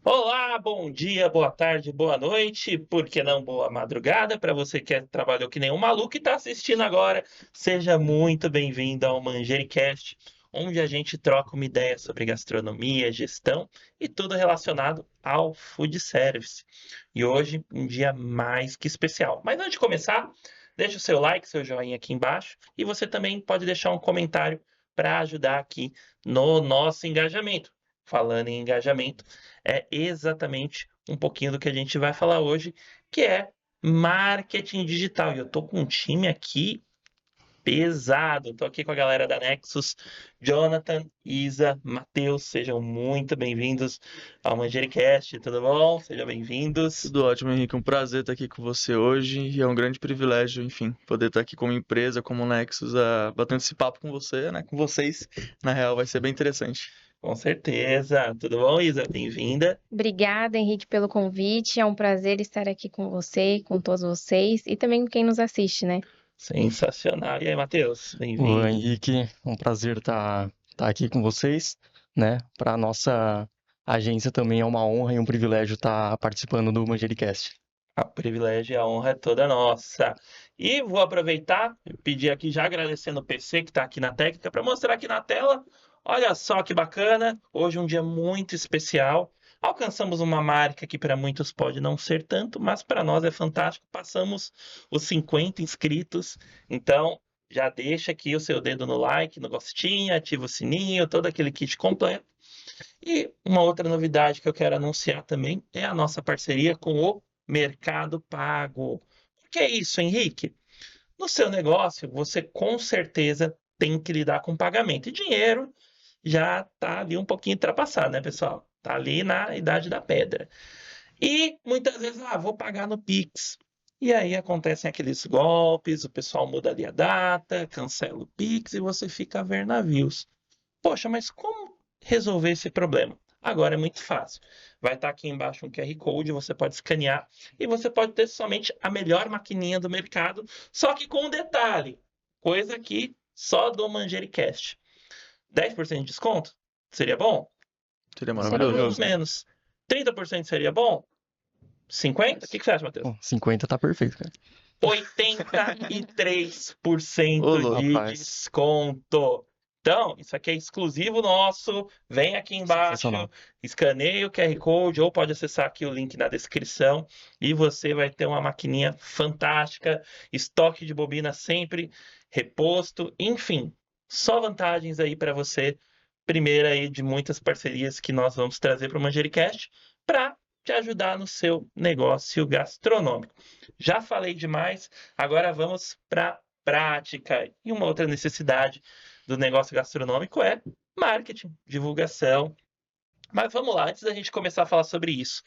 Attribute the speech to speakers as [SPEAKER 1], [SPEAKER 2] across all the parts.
[SPEAKER 1] Olá, bom dia, boa tarde, boa noite, por que não boa madrugada? Para você que trabalhou que nem um maluco e está assistindo agora, seja muito bem-vindo ao Manjericast, onde a gente troca uma ideia sobre gastronomia, gestão e tudo relacionado ao food service. E hoje, um dia mais que especial. Mas antes de começar, deixa o seu like, seu joinha aqui embaixo e você também pode deixar um comentário para ajudar aqui no nosso engajamento. Falando em engajamento, é exatamente um pouquinho do que a gente vai falar hoje, que é marketing digital. E eu tô com um time aqui pesado. Tô aqui com a galera da Nexus, Jonathan, Isa, Matheus, sejam muito bem-vindos ao Manjericast, tudo bom? Sejam bem-vindos.
[SPEAKER 2] Tudo ótimo, Henrique. Um prazer estar aqui com você hoje e é um grande privilégio, enfim, poder estar aqui como empresa, como Nexus, batendo esse papo com você, né? Com vocês. Na real, vai ser bem interessante.
[SPEAKER 1] Com certeza. Tudo bom, Isa? Bem-vinda.
[SPEAKER 3] Obrigada, Henrique, pelo convite. É um prazer estar aqui com você, com todos vocês e também com quem nos assiste, né?
[SPEAKER 1] Sensacional. E aí, Matheus?
[SPEAKER 4] Ô,
[SPEAKER 1] Bem-vindo.
[SPEAKER 4] Henrique, um prazer estar aqui com vocês, né? Para nossa agência também é uma honra e um privilégio estar participando do Manjericast.
[SPEAKER 1] O privilégio e a honra é toda nossa. E vou aproveitar e pedir aqui, já agradecendo o PC que está aqui na técnica, para mostrar aqui na tela. Olha só que bacana, hoje um dia muito especial. Alcançamos uma marca que para muitos pode não ser tanto, mas para nós é fantástico. Passamos os 50 inscritos, então já deixa aqui o seu dedo no like, no gostinho, ativa o sininho, todo aquele kit completo. E uma outra novidade que eu quero anunciar também é a nossa parceria com o Mercado Pago. O que é isso, Henrique? No seu negócio, você com certeza tem que lidar com pagamento. E dinheiro já está ali um pouquinho ultrapassado, né, pessoal? Está ali na idade da pedra. E muitas vezes, vou pagar no Pix. E aí acontecem aqueles golpes, o pessoal muda ali a data, cancela o Pix e você fica a ver navios. Poxa, mas como resolver esse problema? Agora é muito fácil. Vai estar aqui embaixo um QR Code, você pode escanear e você pode ter somente a melhor maquininha do mercado, só que com um detalhe, coisa que só do Manjericast. 10% de desconto? Seria bom?
[SPEAKER 2] Seria
[SPEAKER 1] Mais ou
[SPEAKER 2] maravilhoso.
[SPEAKER 1] menos. 30% seria bom? 50%? O que você acha, Matheus?
[SPEAKER 4] Bom, 50 tá perfeito, cara.
[SPEAKER 1] 83%
[SPEAKER 2] Ô, louco.
[SPEAKER 1] de
[SPEAKER 4] Rapaz,
[SPEAKER 1] desconto. Então, isso aqui é exclusivo nosso. Vem aqui embaixo,
[SPEAKER 4] sensacional.
[SPEAKER 1] escaneie o QR Code ou pode acessar aqui o link na descrição e você vai ter uma maquininha fantástica, estoque de bobina sempre reposto, enfim, só vantagens aí para você. Primeira aí de muitas parcerias que nós vamos trazer para o Manjericast para te ajudar no seu negócio gastronômico. Já falei demais, agora vamos para prática. E uma outra necessidade do negócio gastronômico é marketing, divulgação. Mas vamos lá, antes da gente começar a falar sobre isso.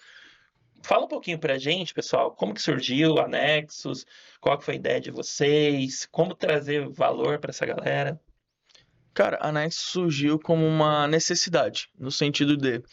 [SPEAKER 1] Fala um pouquinho pra gente, pessoal, como que surgiu a Nexus, qual que foi a ideia de vocês, como trazer valor para essa galera.
[SPEAKER 2] Cara, a Nexus surgiu como uma necessidade, no sentido de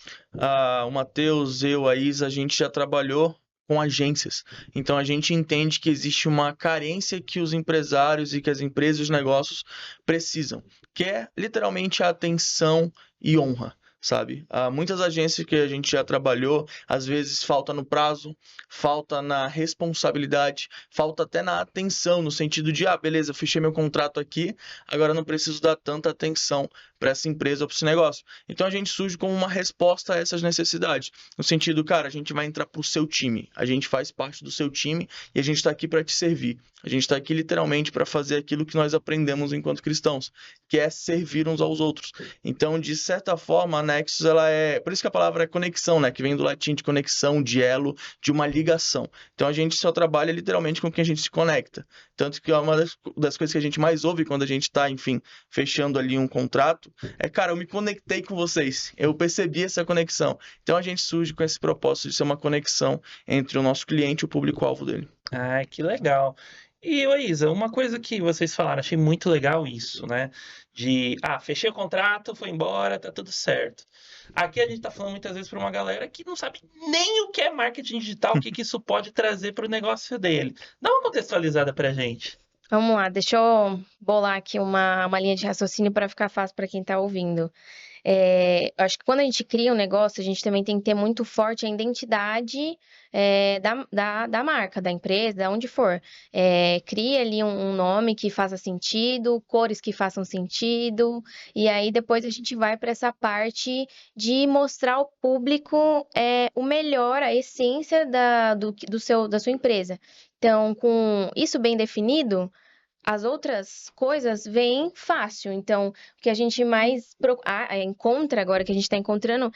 [SPEAKER 2] o Matheus, eu, a Isa, a gente já trabalhou com agências. Então a gente entende que existe uma carência que os empresários e que as empresas e os negócios precisam, que é literalmente a atenção e honra. Sabe? Muitas agências que a gente já trabalhou, às vezes falta no prazo, falta na responsabilidade, falta até na atenção, no sentido de, beleza, fechei meu contrato aqui, agora não preciso dar tanta atenção para essa empresa ou para esse negócio. Então a gente surge como uma resposta a essas necessidades. No sentido, cara, a gente vai entrar pro seu time, a gente faz parte do seu time e a gente está aqui para te servir. A gente está aqui literalmente para fazer aquilo que nós aprendemos enquanto cristãos, que é servir uns aos outros. Então, de certa forma, a Nexus, ela é. Por isso que a palavra é conexão, né? Que vem do latim de conexão, de elo, de uma ligação. Então a gente só trabalha literalmente com quem a gente se conecta. Tanto que é uma das coisas que a gente mais ouve quando a gente está, enfim, fechando ali um contrato, cara, eu me conectei com vocês, eu percebi essa conexão. Então a gente surge com esse propósito de ser uma conexão entre o nosso cliente e o público-alvo dele.
[SPEAKER 1] Ah, que legal. E, ô Isa, uma coisa que vocês falaram, achei muito legal isso, né? De, fechei o contrato, foi embora, tá tudo certo. Aqui a gente tá falando muitas vezes para uma galera que não sabe nem o que é marketing digital, o que que isso pode trazer para o negócio dele. Dá uma contextualizada pra gente.
[SPEAKER 3] Vamos lá, deixa eu bolar aqui uma linha de raciocínio para ficar fácil para quem está ouvindo. Acho que quando a gente cria um negócio, a gente também tem que ter muito forte a identidade da marca, da empresa, onde for. Cria ali um nome que faça sentido, cores que façam sentido, e aí depois a gente vai para essa parte de mostrar ao público o melhor, a essência da sua empresa. Então, com isso bem definido, as outras coisas vêm fácil. Então, o que a gente mais encontra agora, que a gente está encontrando,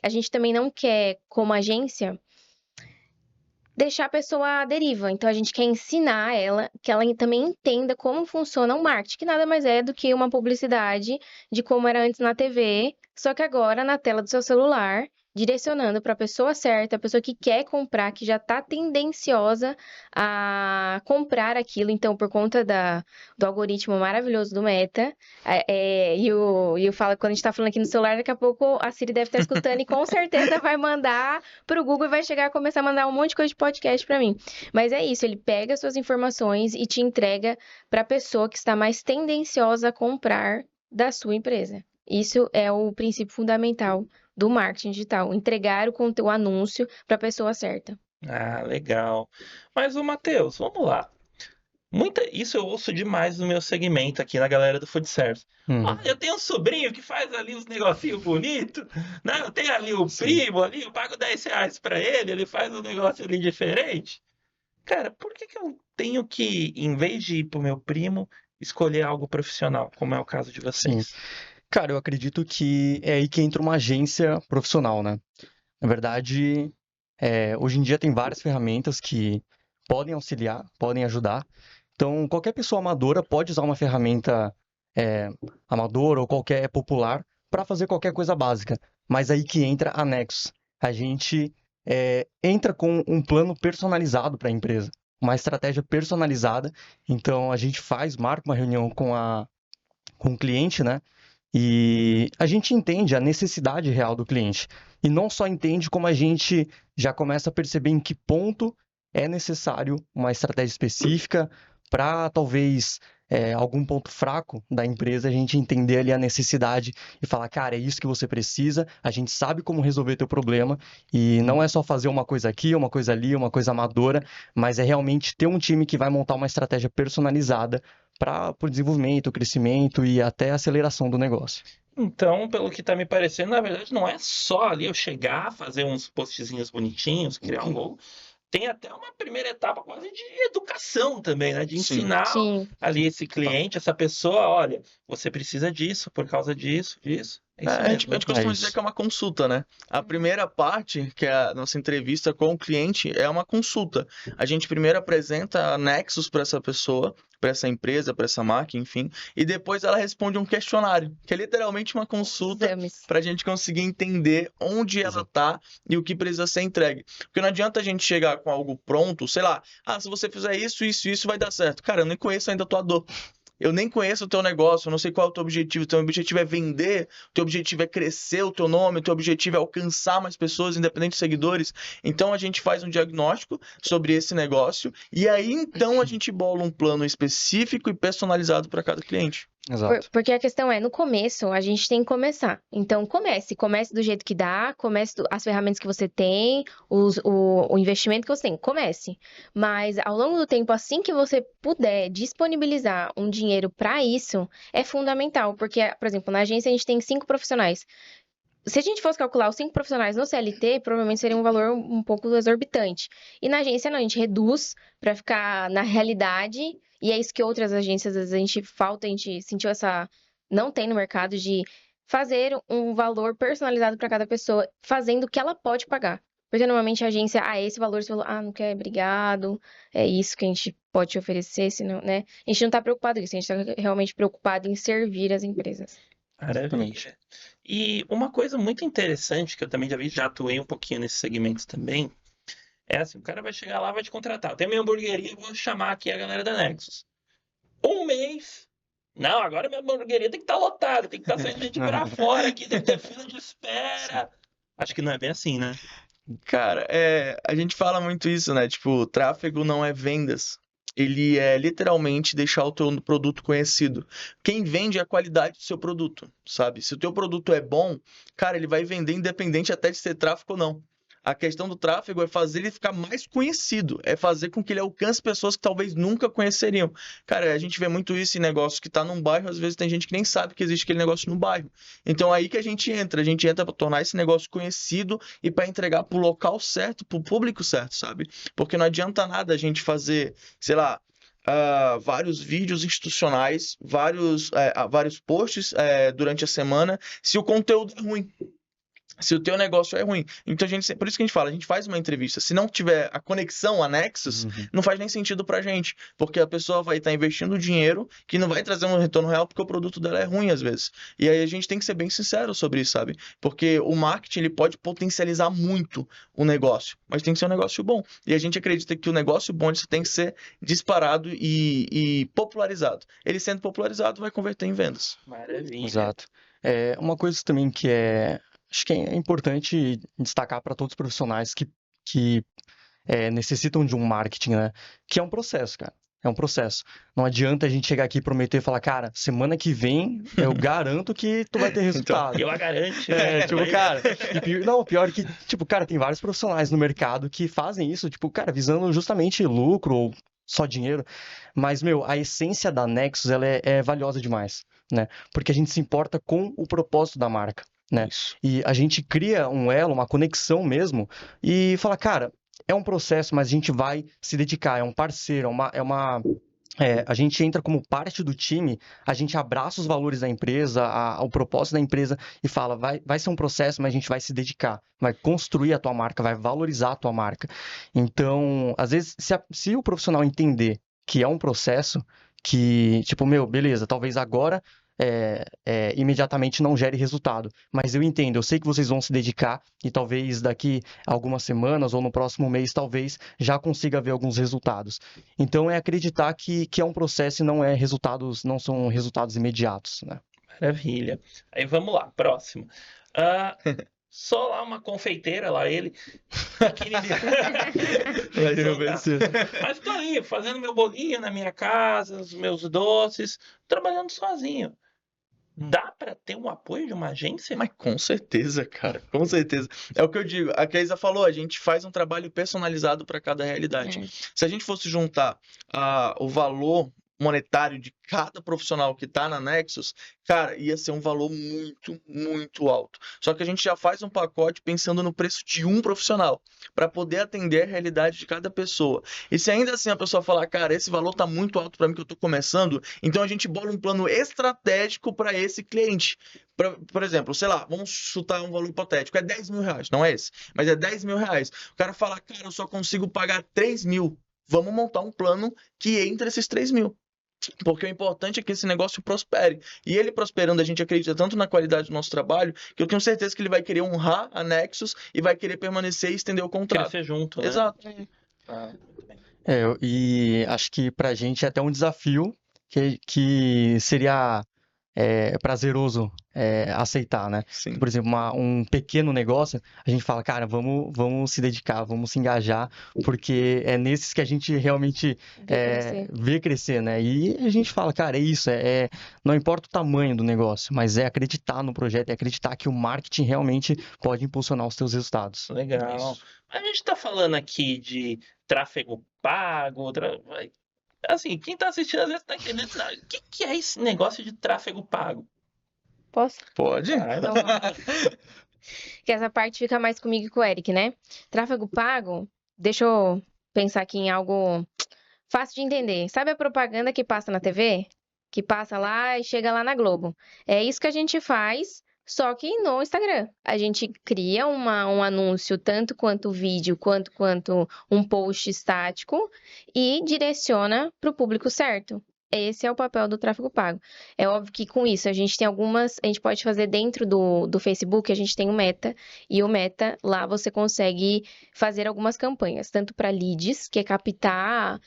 [SPEAKER 3] a gente também não quer, como agência, deixar a pessoa à deriva. Então, a gente quer ensinar ela, que ela também entenda como funciona o marketing, que nada mais é do que uma publicidade de como era antes na TV, só que agora na tela do seu celular, direcionando para a pessoa certa, a pessoa que quer comprar, que já está tendenciosa a comprar aquilo. Então, por conta do algoritmo maravilhoso do Meta, e o fala, quando a gente está falando aqui no celular, daqui a pouco a Siri deve estar escutando e com certeza vai mandar pro Google e vai chegar a começar a mandar um monte de coisa de podcast para mim. Mas é isso, ele pega suas informações e te entrega para a pessoa que está mais tendenciosa a comprar da sua empresa. Isso é o princípio fundamental do marketing digital, entregar o anúncio para a pessoa certa.
[SPEAKER 1] Ah, legal. Mas, ô Matheus, vamos lá. Isso eu ouço demais no meu segmento aqui na galera do Food Service. Olha, eu tenho um sobrinho que faz ali uns negocinhos bonitos, né? Eu tenho ali o
[SPEAKER 4] Sim.
[SPEAKER 1] primo ali, eu pago R$ 10 pra ele faz um negócio ali diferente. Cara, por que que eu tenho que, em vez de ir pro meu primo, escolher algo profissional, como é o caso de
[SPEAKER 4] Sim.
[SPEAKER 1] vocês?
[SPEAKER 4] Cara, eu acredito que é aí que entra uma agência profissional, né? Na verdade, hoje em dia tem várias ferramentas que podem auxiliar, podem ajudar. Então, qualquer pessoa amadora pode usar uma ferramenta amadora ou qualquer popular para fazer qualquer coisa básica. Mas aí que entra a Nexus. A gente entra com um plano personalizado para a empresa, uma estratégia personalizada. Então, a gente marca uma reunião com o cliente, né? E a gente entende a necessidade real do cliente. E não só entende, como a gente já começa a perceber em que ponto é necessário uma estratégia específica para talvez algum ponto fraco da empresa, a gente entender ali a necessidade e falar, cara, é isso que você precisa, a gente sabe como resolver teu problema e não é só fazer uma coisa aqui, uma coisa ali, uma coisa amadora, mas é realmente ter um time que vai montar uma estratégia personalizada para o desenvolvimento, o crescimento e até a aceleração do negócio.
[SPEAKER 1] Então, pelo que tá me parecendo, na verdade, não é só ali eu chegar, fazer uns postzinhos bonitinhos, criar um logo. Tem até uma primeira etapa quase de educação também, né? De
[SPEAKER 2] Sim.
[SPEAKER 1] ensinar
[SPEAKER 3] Sim.
[SPEAKER 1] ali esse cliente, essa pessoa, olha, você precisa disso por causa disso, disso. É isso
[SPEAKER 2] A gente
[SPEAKER 1] mesmo.
[SPEAKER 2] costuma
[SPEAKER 4] É
[SPEAKER 2] dizer
[SPEAKER 4] isso.
[SPEAKER 2] que é uma consulta, né? A primeira parte, que é a nossa entrevista com o cliente, é uma consulta. A gente primeiro apresenta a Nexus para essa pessoa, para essa empresa, para essa marca, enfim, e depois ela responde um questionário, que é literalmente uma consulta
[SPEAKER 3] Exames.
[SPEAKER 2] para a gente conseguir entender onde ela tá e o que precisa ser entregue. Porque não adianta a gente chegar com algo pronto, sei lá, se você fizer isso, isso, isso vai dar certo. Cara, eu nem conheço ainda a tua dor. Eu nem conheço o teu negócio, eu não sei qual é o teu objetivo. O teu objetivo é vender, o teu objetivo é crescer o teu nome, o teu objetivo é alcançar mais pessoas, independente de seguidores. Então a gente faz um diagnóstico sobre esse negócio e aí então a gente bola um plano específico e personalizado para cada cliente.
[SPEAKER 4] Exato.
[SPEAKER 3] Porque a questão no começo, a gente tem que começar. Então, comece do jeito que dá, as ferramentas que você tem, o investimento que você tem, comece. Mas, ao longo do tempo, assim que você puder disponibilizar um dinheiro para isso, é fundamental. Porque, por exemplo, na agência a gente tem 5 profissionais. Se a gente fosse calcular os 5 profissionais no CLT, provavelmente seria um valor um pouco exorbitante. E na agência, não, a gente reduz para ficar na realidade. E é isso que outras agências, às vezes, a gente sentiu não tem no mercado de fazer um valor personalizado para cada pessoa, fazendo o que ela pode pagar. Porque normalmente a agência, esse valor, não quer, obrigado, é isso que a gente pode te oferecer, senão, né? A gente não tá preocupado com isso, a gente tá realmente preocupado em servir as empresas.
[SPEAKER 1] Maravilha. E uma coisa muito interessante que eu também já atuei um pouquinho nesse segmento também, é assim, o cara vai chegar lá, vai te contratar. Eu tenho minha hamburgueria, vou chamar aqui a galera da Nexus. Um mês. Não, agora minha hamburgueria tem que estar lotada, tem que estar saindo gente pra fora aqui, tem que ter fila de espera. Acho que não é bem assim, né?
[SPEAKER 2] Cara, a gente fala muito isso, né? Tipo, tráfego não é vendas. ele é literalmente deixar o teu produto conhecido. Quem vende é a qualidade do seu produto, sabe? Se o teu produto é bom, cara, ele vai vender independente até de ser tráfego ou não. A questão do tráfego é fazer ele ficar mais conhecido, é fazer com que ele alcance pessoas que talvez nunca conheceriam. Cara, a gente vê muito isso em negócio que tá num bairro, às vezes tem gente que nem sabe que existe aquele negócio no bairro. Então aí que a gente entra para tornar esse negócio conhecido e para entregar pro local certo, pro público certo, sabe? Porque não adianta nada a gente fazer, sei lá, vários vídeos institucionais, vários posts durante a semana, se o conteúdo é ruim. Se o teu negócio é ruim. Então, por isso que a gente fala, a gente faz uma entrevista. Se não tiver a conexão, anexos, não faz nem sentido pra gente. Porque a pessoa vai estar investindo dinheiro que não vai trazer um retorno real porque o produto dela é ruim às vezes. E aí a gente tem que ser bem sincero sobre isso, sabe? Porque o marketing, ele pode potencializar muito o negócio, mas tem que ser um negócio bom. E a gente acredita que o negócio bom, ele tem que ser disparado e popularizado. Ele sendo popularizado, vai converter em vendas.
[SPEAKER 1] Maravilha.
[SPEAKER 4] Exato. Uma coisa também acho que é importante destacar para todos os profissionais que necessitam de um marketing, né? Que é um processo, cara. É um processo. Não adianta a gente chegar aqui e prometer e falar, cara, semana que vem eu garanto que tu vai ter resultado.
[SPEAKER 1] Eu a garanto.
[SPEAKER 4] Cara, pior que, cara, tem vários profissionais no mercado que fazem isso, cara, visando justamente lucro ou só dinheiro. Mas, a essência da Nexus, ela é valiosa demais, né? Porque a gente se importa com o propósito da marca, né?
[SPEAKER 2] Isso.
[SPEAKER 4] E a gente cria um elo, uma conexão mesmo, e fala, cara, é um processo, mas a gente vai se dedicar, é um parceiro, a gente entra como parte do time, a gente abraça os valores da empresa, o propósito da empresa e fala, vai ser um processo, mas a gente vai se dedicar, vai construir a tua marca, vai valorizar a tua marca. Então, às vezes, se o profissional entender que é um processo, que, beleza, talvez agora imediatamente não gere resultado, mas eu entendo, eu sei que vocês vão se dedicar e talvez daqui a algumas semanas ou no próximo mês, talvez já consiga ver alguns resultados. Então, é acreditar que é um processo e não são resultados imediatos, né?
[SPEAKER 1] Maravilha. Aí vamos lá, próximo. Só lá uma confeiteira, lá ele, mas tô aí, fazendo meu bolinho na minha casa, os meus doces, trabalhando sozinho. Dá para ter um apoio de uma agência?
[SPEAKER 2] Mas com certeza, cara, com certeza. É o que eu digo, a Keisa falou, a gente faz um trabalho personalizado para cada realidade. Se a gente fosse juntar o valor monetário de cada profissional que está na Nexus, cara, ia ser um valor muito, muito alto. Só que a gente já faz um pacote pensando no preço de um profissional, para poder atender a realidade de cada pessoa. E se ainda assim a pessoa falar, cara, esse valor tá muito alto para mim que eu tô começando, então a gente bola um plano estratégico para esse cliente. Por exemplo, sei lá, vamos chutar um valor hipotético, é 10 mil reais, não é esse, mas é 10 mil reais. O cara fala, cara, eu só consigo pagar 3 mil. Vamos montar um plano que entre esses 3 mil. Porque o importante é que esse negócio prospere. E ele prosperando, a gente acredita tanto na qualidade do nosso trabalho, que eu tenho certeza que ele vai querer honrar a Nexus e vai querer permanecer e estender o contrato.
[SPEAKER 1] Crescer junto, né?
[SPEAKER 2] Exato.
[SPEAKER 4] E acho que pra gente é até um desafio que seria prazeroso aceitar, né?
[SPEAKER 2] Sim.
[SPEAKER 4] Por exemplo, um pequeno negócio, a gente fala, cara, vamos se dedicar, vamos se engajar, porque é nesses que a gente realmente vê crescer, né? E a gente fala, cara, é isso, não importa o tamanho do negócio, mas é acreditar no projeto, é acreditar que o marketing realmente pode impulsionar os teus resultados.
[SPEAKER 1] Legal.
[SPEAKER 2] Isso.
[SPEAKER 1] A gente tá falando aqui de tráfego pago, assim, quem tá assistindo às vezes tá entendendo, o que é esse negócio de tráfego pago?
[SPEAKER 3] Posso?
[SPEAKER 2] Pode?
[SPEAKER 3] Então, que essa parte fica mais comigo e com o Eric, né? Tráfego pago, deixa eu pensar aqui em algo fácil de entender. Sabe a propaganda que passa na TV? Que passa lá e chega lá na Globo. É isso que a gente faz, só que no Instagram. A gente cria um anúncio, tanto quanto vídeo, quanto um post estático, e direciona para o público certo. Esse é o papel do tráfego pago. É óbvio que com isso a gente tem a gente pode fazer dentro do Facebook, a gente tem o Meta, e o Meta, lá você consegue fazer algumas campanhas, tanto para leads, que é captar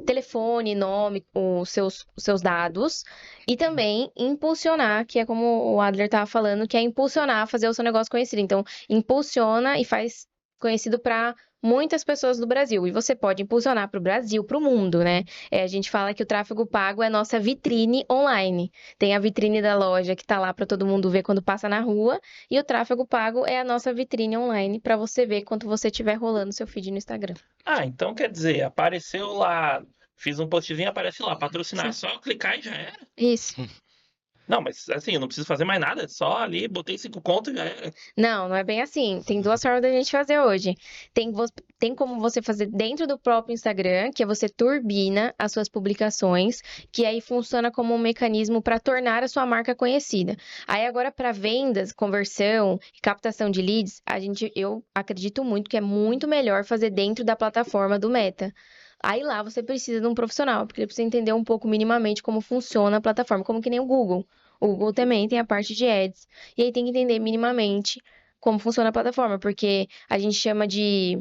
[SPEAKER 3] telefone, nome, os seus dados, e também impulsionar, que é como o Adler estava falando, que é impulsionar, fazer o seu negócio conhecido. Então, impulsiona e faz conhecido para muitas pessoas do Brasil. E você pode impulsionar para o Brasil, para o mundo, né? A gente fala que o tráfego pago é a nossa vitrine online. Tem a vitrine da loja que está lá para todo mundo ver quando passa na rua, e o tráfego pago é a nossa vitrine online para você ver quando você estiver rolando seu feed no Instagram.
[SPEAKER 1] Ah, então quer dizer, apareceu lá, fiz um postzinho, aparece lá, patrocinar,
[SPEAKER 3] Sim.
[SPEAKER 1] é só clicar e já era.
[SPEAKER 3] Isso.
[SPEAKER 1] Não, mas assim, eu não preciso fazer mais nada, é só ali, botei 5 contos e já era.
[SPEAKER 3] Não, não é bem assim. Tem duas formas da gente fazer hoje. Tem como você fazer dentro do próprio Instagram, que é você turbina as suas publicações, que aí funciona como um mecanismo para tornar a sua marca conhecida. Aí agora para vendas, conversão e captação de leads, eu acredito muito que é muito melhor fazer dentro da plataforma do Meta. Aí lá você precisa de um profissional, porque ele precisa entender um pouco minimamente como funciona a plataforma, como que nem o Google. O Google também tem a parte de ads. E aí tem que entender minimamente como funciona a plataforma, porque a gente chama de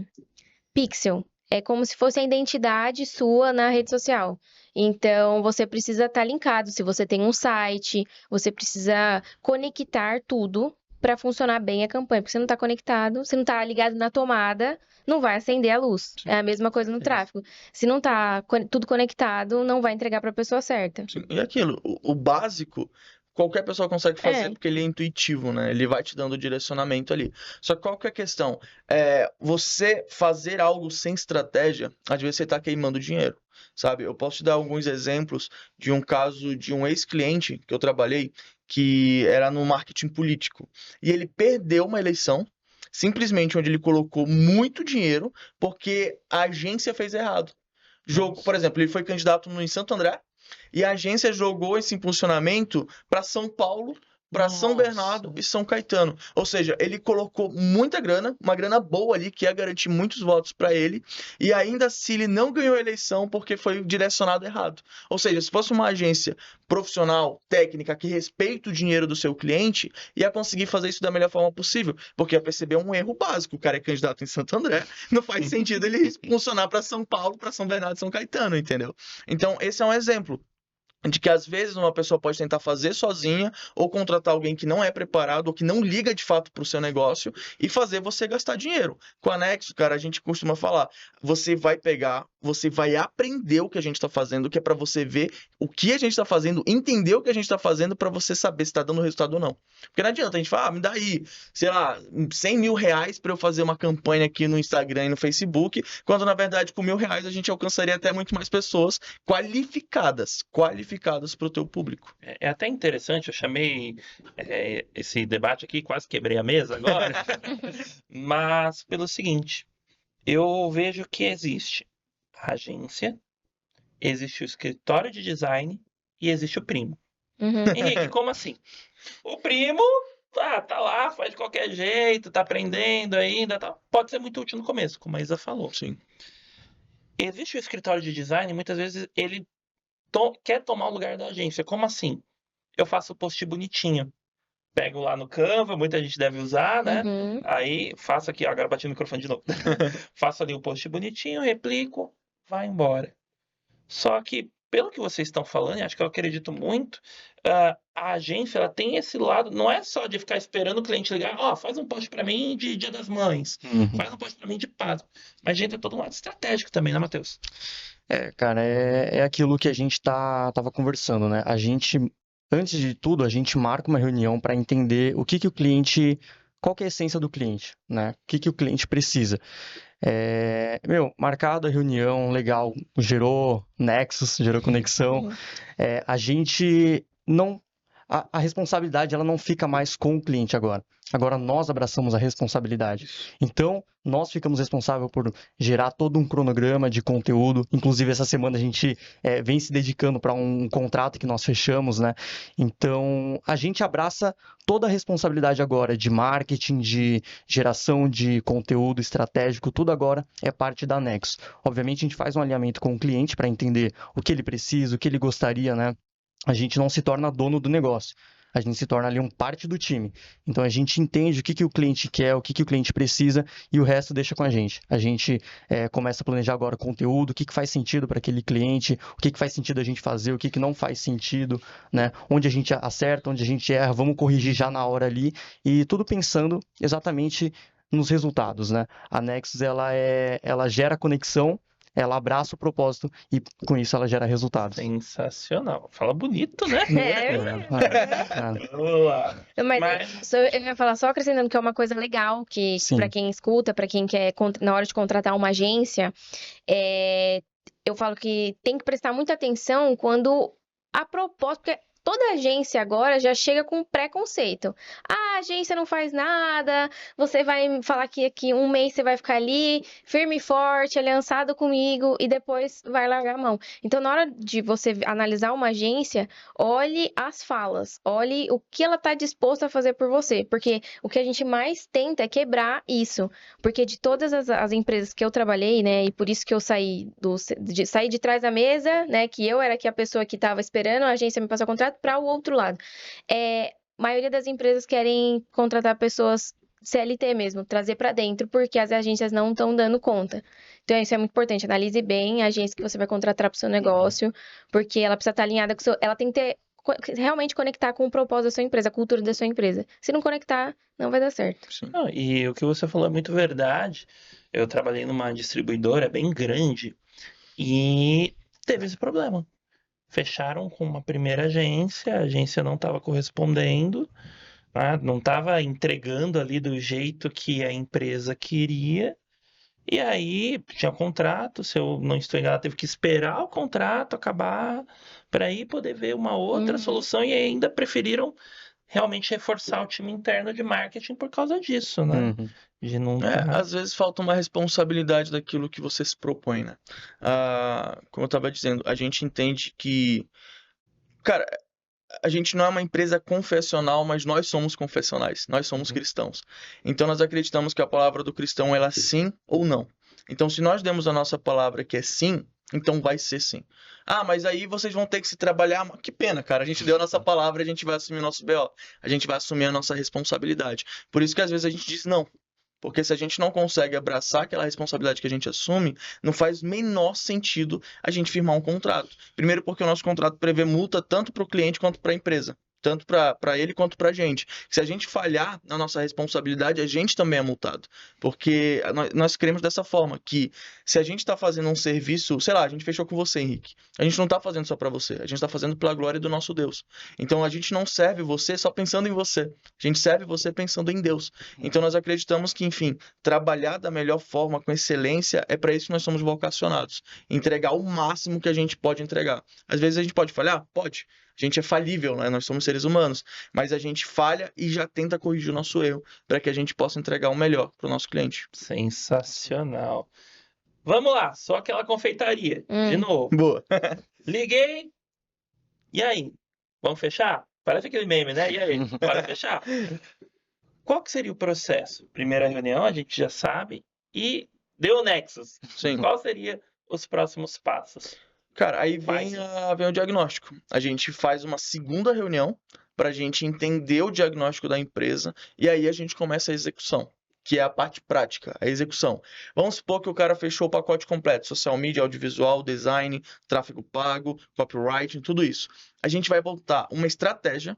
[SPEAKER 3] pixel. É como se fosse a identidade sua na rede social. Então, você precisa estar linkado. Se você tem um site, você precisa conectar tudo para funcionar bem a campanha. Porque você não está conectado, se não está ligado na tomada, não vai acender a luz. É a mesma coisa no tráfego. Se não está tudo conectado, não vai entregar para a pessoa certa.
[SPEAKER 2] Sim, e aquilo, o básico, qualquer pessoa consegue fazer
[SPEAKER 3] É.
[SPEAKER 2] porque ele é intuitivo, né? Ele vai te dando o direcionamento ali. Só que qual que é a questão? Você fazer algo sem estratégia, às vezes você está queimando dinheiro, sabe? Eu posso te dar alguns exemplos de um caso de um ex-cliente que eu trabalhei, que era no marketing político. E ele perdeu uma eleição, simplesmente onde ele colocou muito dinheiro porque a agência fez errado. Por exemplo, ele foi candidato em Santo André, e a agência jogou esse impulsionamento para São Paulo, para São
[SPEAKER 1] Nossa.
[SPEAKER 2] Bernardo e São Caetano. Ou seja, ele colocou muita grana, uma grana boa ali, que ia garantir muitos votos para ele, e ainda assim ele não ganhou a eleição porque foi direcionado errado. Ou seja, se fosse uma agência profissional, técnica, que respeita o dinheiro do seu cliente, ia conseguir fazer isso da melhor forma possível, porque ia perceber um erro básico. O cara é candidato em Santo André, não faz sentido ele funcionar para São Paulo, para São Bernardo e São Caetano, entendeu? Então, esse é um exemplo de que às vezes uma pessoa pode tentar fazer sozinha ou contratar alguém que não é preparado ou que não liga de fato para o seu negócio e fazer você gastar dinheiro. Com a Nexo, cara, a gente costuma falar, você vai aprender o que a gente está fazendo, que é para você ver o que a gente está fazendo, entender o que a gente está fazendo para você saber se está dando resultado ou não. Porque não adianta a gente falar, me dá aí, sei lá, 100 mil reais para eu fazer uma campanha aqui no Instagram e no Facebook, quando na verdade com R$ 1.000 a gente alcançaria até muito mais pessoas qualificadas para o teu público.
[SPEAKER 1] É até interessante, eu chamei esse debate aqui, quase quebrei a mesa agora, mas pelo seguinte, eu vejo que existe a agência, existe o escritório de design e existe o primo.
[SPEAKER 3] Uhum.
[SPEAKER 1] Henrique, como assim? O primo tá lá, faz de qualquer jeito, tá aprendendo ainda, pode ser muito útil no começo, como a Isa falou.
[SPEAKER 2] Sim.
[SPEAKER 1] Existe o escritório de design, muitas vezes ele quer tomar o lugar da agência. Como assim? Eu faço o post bonitinho. Pego lá no Canva, muita gente deve usar, né?
[SPEAKER 3] Uhum.
[SPEAKER 1] Aí faço aqui, agora bati o microfone de novo. Faço ali o post bonitinho, replico, vai embora. Só que, pelo que vocês estão falando, e acho que eu acredito muito, a agência ela tem esse lado, não é só de ficar esperando o cliente ligar, faz um post para mim de Dia das Mães, faz um post para mim de Páscoa. Mas a gente tem todo um lado estratégico também, né, Matheus?
[SPEAKER 4] Cara, é aquilo que a gente tava conversando, né? Antes de tudo, a gente marca uma reunião para entender qual que é a essência do cliente, né? O que o cliente precisa. Marcado a reunião, legal, gerou nexus, gerou conexão. A gente não. A responsabilidade ela não fica mais com o cliente agora. Agora nós abraçamos a responsabilidade. Então, nós ficamos responsáveis por gerar todo um cronograma de conteúdo. Inclusive, essa semana a gente vem se dedicando para um contrato que nós fechamos, né? Então, a gente abraça toda a responsabilidade agora de marketing, de geração de conteúdo estratégico, tudo agora é parte da Nexo. Obviamente, a gente faz um alinhamento com o cliente para entender o que ele precisa, o que ele gostaria, né? A gente não se torna dono do negócio, a gente se torna ali parte do time. Então a gente entende o que o cliente quer, o que o cliente precisa e o resto deixa com a gente. A gente começa a planejar agora o conteúdo, o que faz sentido para aquele cliente, o que faz sentido a gente fazer, o que não faz sentido, né? Onde a gente acerta, onde a gente erra, vamos corrigir já na hora ali e tudo pensando exatamente nos resultados, né? A Nexus, ela gera conexão, ela abraça o propósito e com isso ela gera resultados.
[SPEAKER 1] Sensacional. Fala bonito, né? Vamos lá.
[SPEAKER 3] Mas eu ia falar só acrescentando que é uma coisa legal que
[SPEAKER 4] Sim.
[SPEAKER 3] para quem escuta, para quem quer na hora de contratar uma agência, eu falo que tem que prestar muita atenção quando a proposta, porque toda agência agora já chega com preconceito. A agência não faz nada, você vai falar que aqui um mês você vai ficar ali, firme e forte, aliançado comigo, e depois vai largar a mão. Então, na hora de você analisar uma agência, olhe as falas, olhe o que ela está disposta a fazer por você, porque o que a gente mais tenta é quebrar isso. Porque de todas as empresas que eu trabalhei, né, e por isso que eu saí de trás da mesa, né, que eu era aqui a pessoa que estava esperando a agência me passar o contrato, para o outro lado. A maioria das empresas querem contratar pessoas CLT mesmo, trazer para dentro, porque as agências não estão dando conta. Então, isso é muito importante. Analise bem a agência que você vai contratar para o seu negócio, porque ela precisa estar alinhada com o seu... Ela tem que realmente conectar com o propósito da sua empresa, a cultura da sua empresa. Se não conectar, não vai dar certo.
[SPEAKER 1] Não, e o que você falou é muito verdade. Eu trabalhei numa distribuidora bem grande e teve esse problema. Fecharam com uma primeira agência, a agência não estava correspondendo, né? Não estava entregando ali do jeito que a empresa queria. E aí tinha contrato, se eu não estou enganado, teve que esperar o contrato acabar para aí poder ver uma outra solução e ainda preferiram realmente reforçar o time interno de marketing por causa disso, né? De não...
[SPEAKER 2] Às vezes falta uma responsabilidade daquilo que você se propõe, né? Como eu estava dizendo, a gente entende que, cara, a gente não é uma empresa confessional, mas nós somos confessionais, nós somos cristãos. Então nós acreditamos que a palavra do cristão ela é sim ou não. Então se nós demos a nossa palavra que é sim, então vai ser sim. Mas aí vocês vão ter que se trabalhar. Que pena, cara. A gente deu a nossa palavra, a gente vai assumir o nosso BO. A gente vai assumir a nossa responsabilidade. Por isso que às vezes a gente diz não. Porque se a gente não consegue abraçar aquela responsabilidade que a gente assume, não faz menor sentido a gente firmar um contrato. Primeiro porque o nosso contrato prevê multa tanto para o cliente quanto para a empresa. Tanto para ele quanto para a gente. Se a gente falhar na nossa responsabilidade, a gente também é multado. Porque nós cremos dessa forma, que se a gente está fazendo um serviço, sei lá, a gente fechou com você, Henrique. A gente não está fazendo só para você, a gente está fazendo pela glória do nosso Deus. Então a gente não serve você só pensando em você, a gente serve você pensando em Deus. Então nós acreditamos que, enfim, trabalhar da melhor forma, com excelência, é para isso que nós somos vocacionados. Entregar o máximo que a gente pode entregar. Às vezes a gente pode falhar? Pode. A gente é falível, né? Nós somos seres humanos, mas a gente falha e já tenta corrigir o nosso erro para que a gente possa entregar o melhor para o nosso cliente.
[SPEAKER 1] Sensacional. Vamos lá, só aquela confeitaria, de novo.
[SPEAKER 2] Boa.
[SPEAKER 1] Liguei, e aí? Vamos fechar? Parece aquele meme, né? E aí, bora fechar? Qual que seria o processo? Primeira reunião, a gente já sabe, e deu o Nexus.
[SPEAKER 2] Sim.
[SPEAKER 1] Qual seria os próximos passos?
[SPEAKER 2] Cara, aí vem o diagnóstico. A gente faz uma segunda reunião para a gente entender o diagnóstico da empresa e aí a gente começa a execução, que é a parte prática, a execução. Vamos supor que o cara fechou o pacote completo, social media, audiovisual, design, tráfego pago, copywriting, tudo isso. A gente vai botar uma estratégia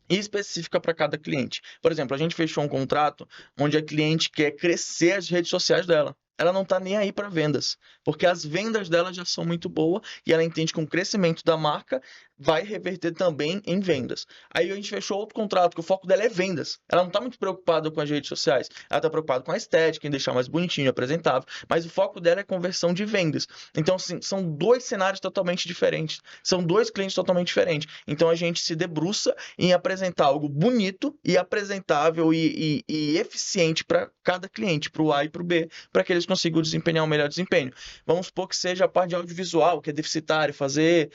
[SPEAKER 2] específica para cada cliente. Por exemplo, a gente fechou um contrato onde a cliente quer crescer as redes sociais dela. Ela não está nem aí para vendas, porque as vendas dela já são muito boas e ela entende que o crescimento da marca vai reverter também em vendas. Aí a gente fechou outro contrato, que o foco dela é vendas. Ela não está muito preocupada com as redes sociais, ela está preocupada com a estética, em deixar mais bonitinho, apresentável, mas o foco dela é conversão de vendas. Então, assim, são dois cenários totalmente diferentes, são dois clientes totalmente diferentes. Então, a gente se debruça em apresentar algo bonito e apresentável e eficiente para cada cliente, para o A e para o B, para que eles consigam desempenhar um melhor desempenho. Vamos supor que seja a parte de audiovisual, que é deficitário, fazer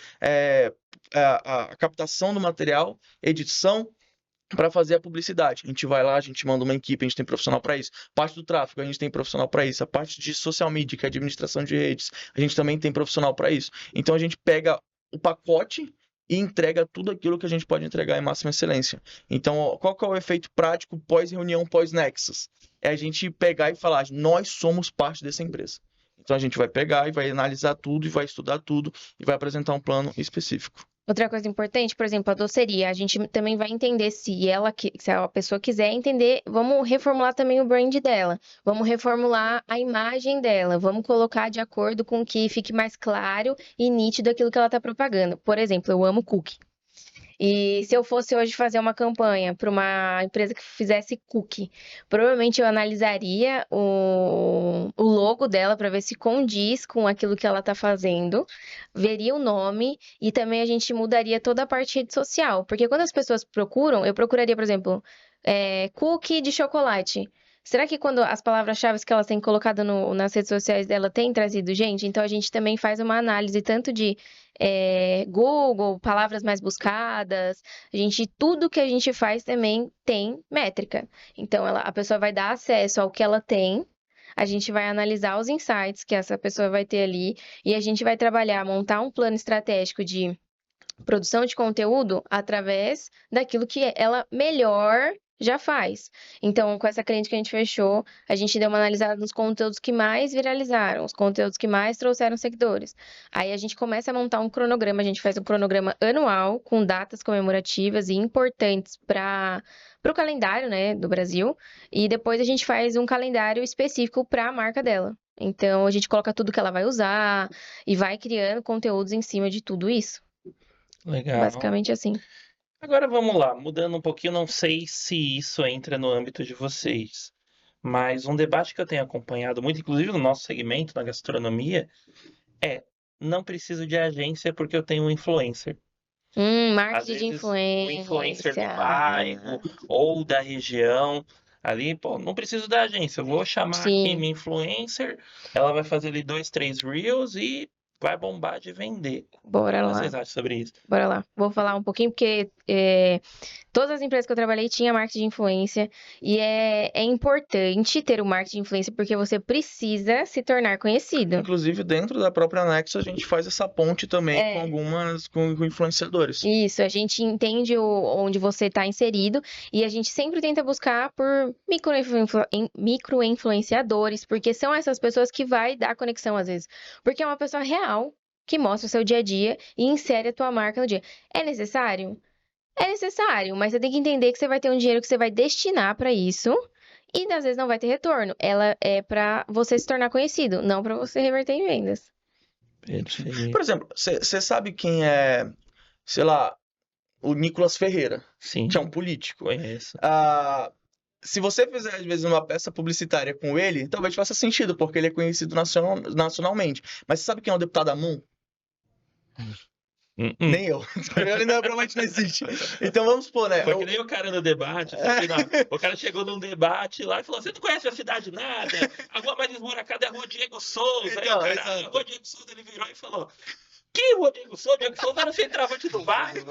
[SPEAKER 2] a captação do material, edição, para fazer a publicidade. A gente vai lá, a gente manda uma equipe, a gente tem profissional para isso. Parte do tráfego, a gente tem profissional para isso. A parte de social media, que é a administração de redes, a gente também tem profissional para isso. Então a gente pega o pacote e entrega tudo aquilo que a gente pode entregar em máxima excelência. Então, qual que é o efeito prático pós-reunião, pós-Nexus? É a gente pegar e falar, nós somos parte dessa empresa. Então, a gente vai pegar e vai analisar tudo, e vai estudar tudo, e vai apresentar um plano específico.
[SPEAKER 3] Outra coisa importante, por exemplo, a doceria, a gente também vai entender se a pessoa quiser entender, vamos reformular também o brand dela, vamos reformular a imagem dela, vamos colocar de acordo com que fique mais claro e nítido aquilo que ela está propagando. Por exemplo, eu amo cookie. E se eu fosse hoje fazer uma campanha para uma empresa que fizesse cookie, provavelmente eu analisaria o logo dela para ver se condiz com aquilo que ela está fazendo, veria o nome e também a gente mudaria toda a parte de rede social. Porque quando as pessoas procuram, eu procuraria, por exemplo, cookie de chocolate. Será que quando as palavras-chave que elas têm colocado nas redes sociais dela têm trazido gente? Então a gente também faz uma análise tanto de Google, palavras mais buscadas, tudo que a gente faz também tem métrica. Então a pessoa vai dar acesso ao que ela tem, a gente vai analisar os insights que essa pessoa vai ter ali e a gente vai trabalhar, montar um plano estratégico de produção de conteúdo através daquilo que ela melhor já faz. Então, com essa cliente que a gente fechou, a gente deu uma analisada nos conteúdos que mais viralizaram, os conteúdos que mais trouxeram seguidores. Aí a gente começa a montar um cronograma, a gente faz um cronograma anual com datas comemorativas e importantes para o calendário, né, do Brasil, e depois a gente faz um calendário específico para a marca dela. Então, a gente coloca tudo que ela vai usar e vai criando conteúdos em cima de tudo isso.
[SPEAKER 1] Legal.
[SPEAKER 3] Basicamente assim.
[SPEAKER 1] Agora vamos lá, mudando um pouquinho, não sei se isso entra no âmbito de vocês, mas um debate que eu tenho acompanhado muito, inclusive no nosso segmento, na gastronomia, não preciso de agência porque eu tenho um influencer. Às
[SPEAKER 3] Marketing de
[SPEAKER 1] vezes, o influencer do
[SPEAKER 3] influência.
[SPEAKER 1] bairro ou da região, ali, pô, não preciso da agência, eu vou chamar aqui
[SPEAKER 3] Sim.
[SPEAKER 1] minha influencer, ela vai fazer ali 2, 3 reels e vai bombar de vender.
[SPEAKER 3] Bora
[SPEAKER 1] O que
[SPEAKER 3] lá.
[SPEAKER 1] vocês acham sobre isso?
[SPEAKER 3] Bora lá. Vou falar um pouquinho, porque todas as empresas que eu trabalhei tinham marketing de influência. E é importante ter o marketing de influência, porque você precisa se tornar conhecido.
[SPEAKER 2] Inclusive, dentro da própria Nexo, a gente faz essa ponte também com influenciadores.
[SPEAKER 3] Isso, a gente entende onde você está inserido e a gente sempre tenta buscar por micro-influenciadores, porque são essas pessoas que vai dar conexão às vezes. Porque é uma pessoa real que mostra o seu dia a dia e insere a tua marca no dia. É necessário? É necessário, mas você tem que entender que você vai ter um dinheiro que você vai destinar para isso e às vezes não vai ter retorno. Ela é para você se tornar conhecido, não para você reverter em vendas.
[SPEAKER 1] Perfeito.
[SPEAKER 2] Por exemplo, você sabe quem é, sei lá, o Nicolas Ferreira,
[SPEAKER 1] Sim,
[SPEAKER 2] que é um político.
[SPEAKER 1] conheço.
[SPEAKER 2] Se você fizer, às vezes, uma peça publicitária com ele, talvez faça sentido, porque ele é conhecido nacionalmente. Mas você sabe quem é o deputado Amun? Nem eu. Ele provavelmente não existe. Então vamos supor, né?
[SPEAKER 1] Foi que nem o cara no debate. O cara chegou num debate lá e falou: você não conhece a cidade nada, a rua mais esburacada é a rua Diego Souza. Aí
[SPEAKER 2] Então,
[SPEAKER 1] o cara,
[SPEAKER 2] exato.
[SPEAKER 1] a rua Diego Souza, ele virou e falou: que rua Diego Souza? Diego Souza era o centroavante do bairro.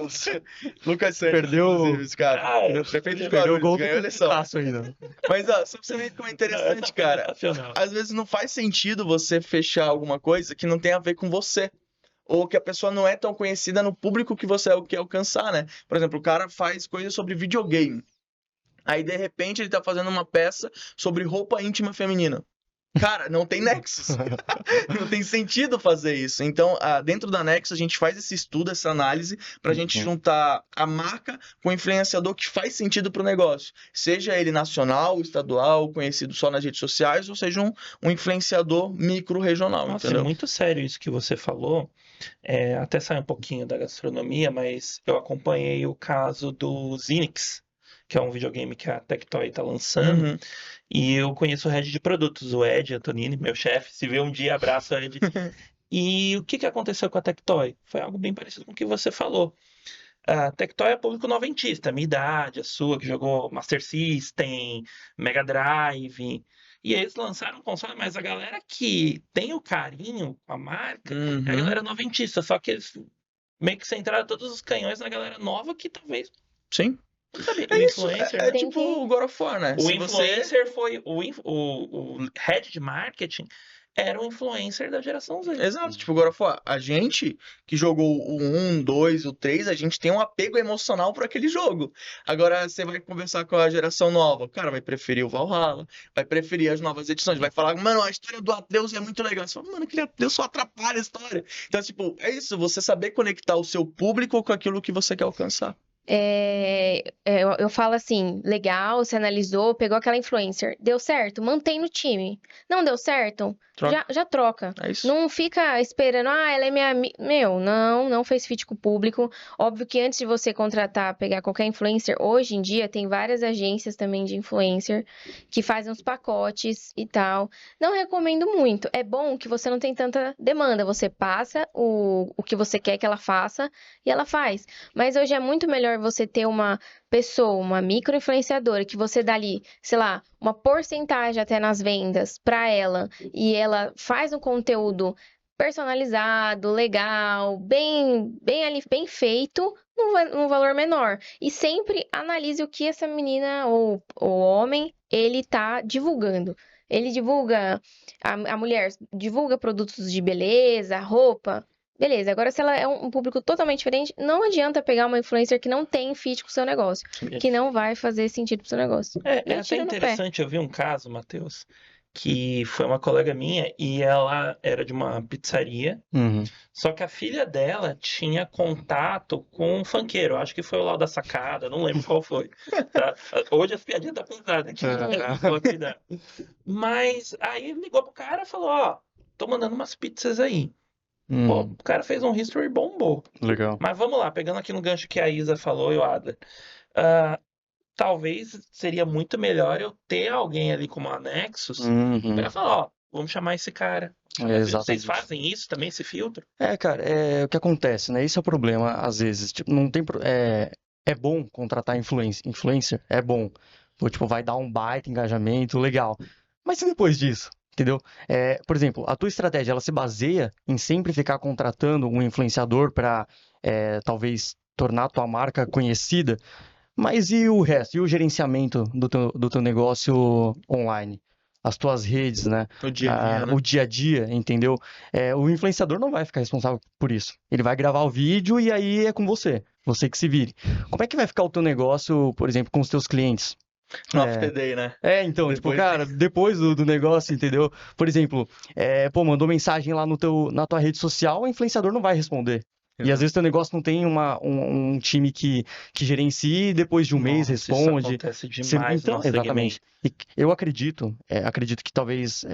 [SPEAKER 2] Lucas Santos,
[SPEAKER 4] Perdeu-
[SPEAKER 2] inclusive, esse cara.
[SPEAKER 1] Ah,
[SPEAKER 2] Prefeito de
[SPEAKER 4] Perdeu o
[SPEAKER 2] Guarulhos,
[SPEAKER 4] gol
[SPEAKER 2] ganhou a
[SPEAKER 4] do
[SPEAKER 2] eleição.
[SPEAKER 4] Tasso ainda.
[SPEAKER 2] Mas, ó, só pra você ver como é interessante, cara.
[SPEAKER 1] Sensacional.
[SPEAKER 2] Às vezes não faz sentido você fechar alguma coisa que não tem a ver com você. Ou que a pessoa não é tão conhecida no público que você quer alcançar, né? Por exemplo, o cara faz coisas sobre videogame. Aí, de repente, ele tá fazendo uma peça sobre roupa íntima feminina. Cara, não tem nexus. Não tem sentido fazer isso. Então, dentro da Nexus, a gente faz esse estudo, essa análise, pra gente juntar a marca com o influenciador que faz sentido pro negócio. Seja ele nacional, estadual, conhecido só nas redes sociais, ou seja um influenciador micro-regional,
[SPEAKER 1] Nossa, é
[SPEAKER 2] entendeu?
[SPEAKER 1] muito sério isso que você falou. Até sai um pouquinho da gastronomia, mas eu acompanhei o caso do Zinix, que é um videogame que a Tectoy tá lançando.
[SPEAKER 2] Uhum.
[SPEAKER 1] E eu conheço o head de produtos, o Ed Antonini, meu chefe. Se vê um dia, abraço, Ed. E o que aconteceu com a Tectoy? Foi algo bem parecido com o que você falou. A Tectoy é público noventista, minha idade, a sua, que jogou Master System, Mega Drive. E eles lançaram um console, mas a galera que tem o carinho com a marca é a
[SPEAKER 2] Uhum.
[SPEAKER 1] galera noventista. Só que eles meio que centraram todos os canhões na galera nova que talvez
[SPEAKER 2] Sim.
[SPEAKER 1] não sabia que
[SPEAKER 2] É
[SPEAKER 1] o
[SPEAKER 2] isso.
[SPEAKER 1] influencer.
[SPEAKER 2] É
[SPEAKER 3] Tem
[SPEAKER 2] tipo
[SPEAKER 3] que-
[SPEAKER 2] o God of War, né?
[SPEAKER 1] O
[SPEAKER 2] Se você-
[SPEAKER 1] influencer foi o head de marketing, era um influencer da geração Z.
[SPEAKER 2] Exato, tipo, agora a gente que jogou o 1, 2, o 3, a gente tem um apego emocional por aquele jogo. Agora você vai conversar com a geração nova, o cara vai preferir o Valhalla, vai preferir as novas edições, vai falar, mano, a história do Atreus é muito legal. Você fala, mano, aquele Atreus só atrapalha a história. Então, tipo, é isso, você saber conectar o seu público com aquilo que você quer alcançar.
[SPEAKER 3] Eu falo assim, legal, você analisou, pegou aquela influencer, deu certo, mantém no time. Não deu certo,
[SPEAKER 2] Troca.
[SPEAKER 3] já troca.
[SPEAKER 2] É isso.
[SPEAKER 3] Não fica esperando, ela é minha amiga. Meu, não fez fit com o público. Óbvio que antes de você contratar, pegar qualquer influencer, hoje em dia tem várias agências também de influencer que fazem uns pacotes e tal. Não recomendo muito. É bom que você não tem tanta demanda. Você passa o que você quer que ela faça e ela faz. Mas hoje é muito melhor você ter uma pessoa, uma micro-influenciadora, que você dá ali, sei lá, uma porcentagem até nas vendas para ela, e ela faz um conteúdo personalizado, legal, bem ali, bem feito, num valor menor. E sempre analise o que essa menina ou o homem, ele tá divulgando. Ele divulga, a mulher divulga produtos de beleza, roupa. Beleza, agora se ela é um público totalmente diferente, não adianta pegar uma influencer que não tem fit com o seu negócio, que não vai fazer sentido pro seu negócio.
[SPEAKER 1] É até
[SPEAKER 3] Tira no pé.
[SPEAKER 1] interessante, eu vi um caso, Matheus, que foi uma colega minha e ela era de uma pizzaria,
[SPEAKER 4] Uhum.
[SPEAKER 1] só que a filha dela tinha contato com um funkeiro, acho que foi o Lau da Sacada, não lembro qual foi, tá? Hoje as piadinhas tá pesada aqui, vou cuidar. Mas aí ligou pro cara e falou, ó, tô mandando umas pizzas aí. Pô, o cara fez um history e bombou.
[SPEAKER 4] Legal.
[SPEAKER 1] Mas vamos lá, pegando aqui no gancho que a Isa falou e o Ada. Talvez seria muito melhor eu ter alguém ali como anexos
[SPEAKER 4] Uhum.
[SPEAKER 1] pra falar, ó, vamos chamar esse cara. Vocês
[SPEAKER 4] Exatamente.
[SPEAKER 1] fazem isso também, esse filtro?
[SPEAKER 4] Cara, é o que acontece, né? Esse é o problema, às vezes. Tipo, não tem. É bom contratar influencer, é bom. Pô, tipo, vai dar um baita engajamento, legal. Mas e depois disso? Entendeu? Por exemplo, a tua estratégia, ela se baseia em sempre ficar contratando um influenciador para talvez tornar a tua marca conhecida. Mas e o resto? E o gerenciamento do teu negócio online? As tuas redes, né?
[SPEAKER 2] No dia a dia, né?
[SPEAKER 4] O dia a dia, entendeu? O influenciador não vai ficar responsável por isso. Ele vai gravar o vídeo e aí é com você. Você que se vire. Como é que vai ficar o teu negócio, por exemplo, com os teus clientes?
[SPEAKER 2] No After Day, né?
[SPEAKER 4] Então, tipo,
[SPEAKER 2] Depois-
[SPEAKER 4] cara, depois do negócio, entendeu? Por exemplo, mandou mensagem lá na tua rede social, o influenciador não vai responder. E às vezes teu negócio não tem um time que gerencie e depois de um mês
[SPEAKER 1] Nossa,
[SPEAKER 4] responde.
[SPEAKER 1] Isso acontece demais no
[SPEAKER 4] Então,
[SPEAKER 1] nosso
[SPEAKER 4] exatamente. E eu acredito que talvez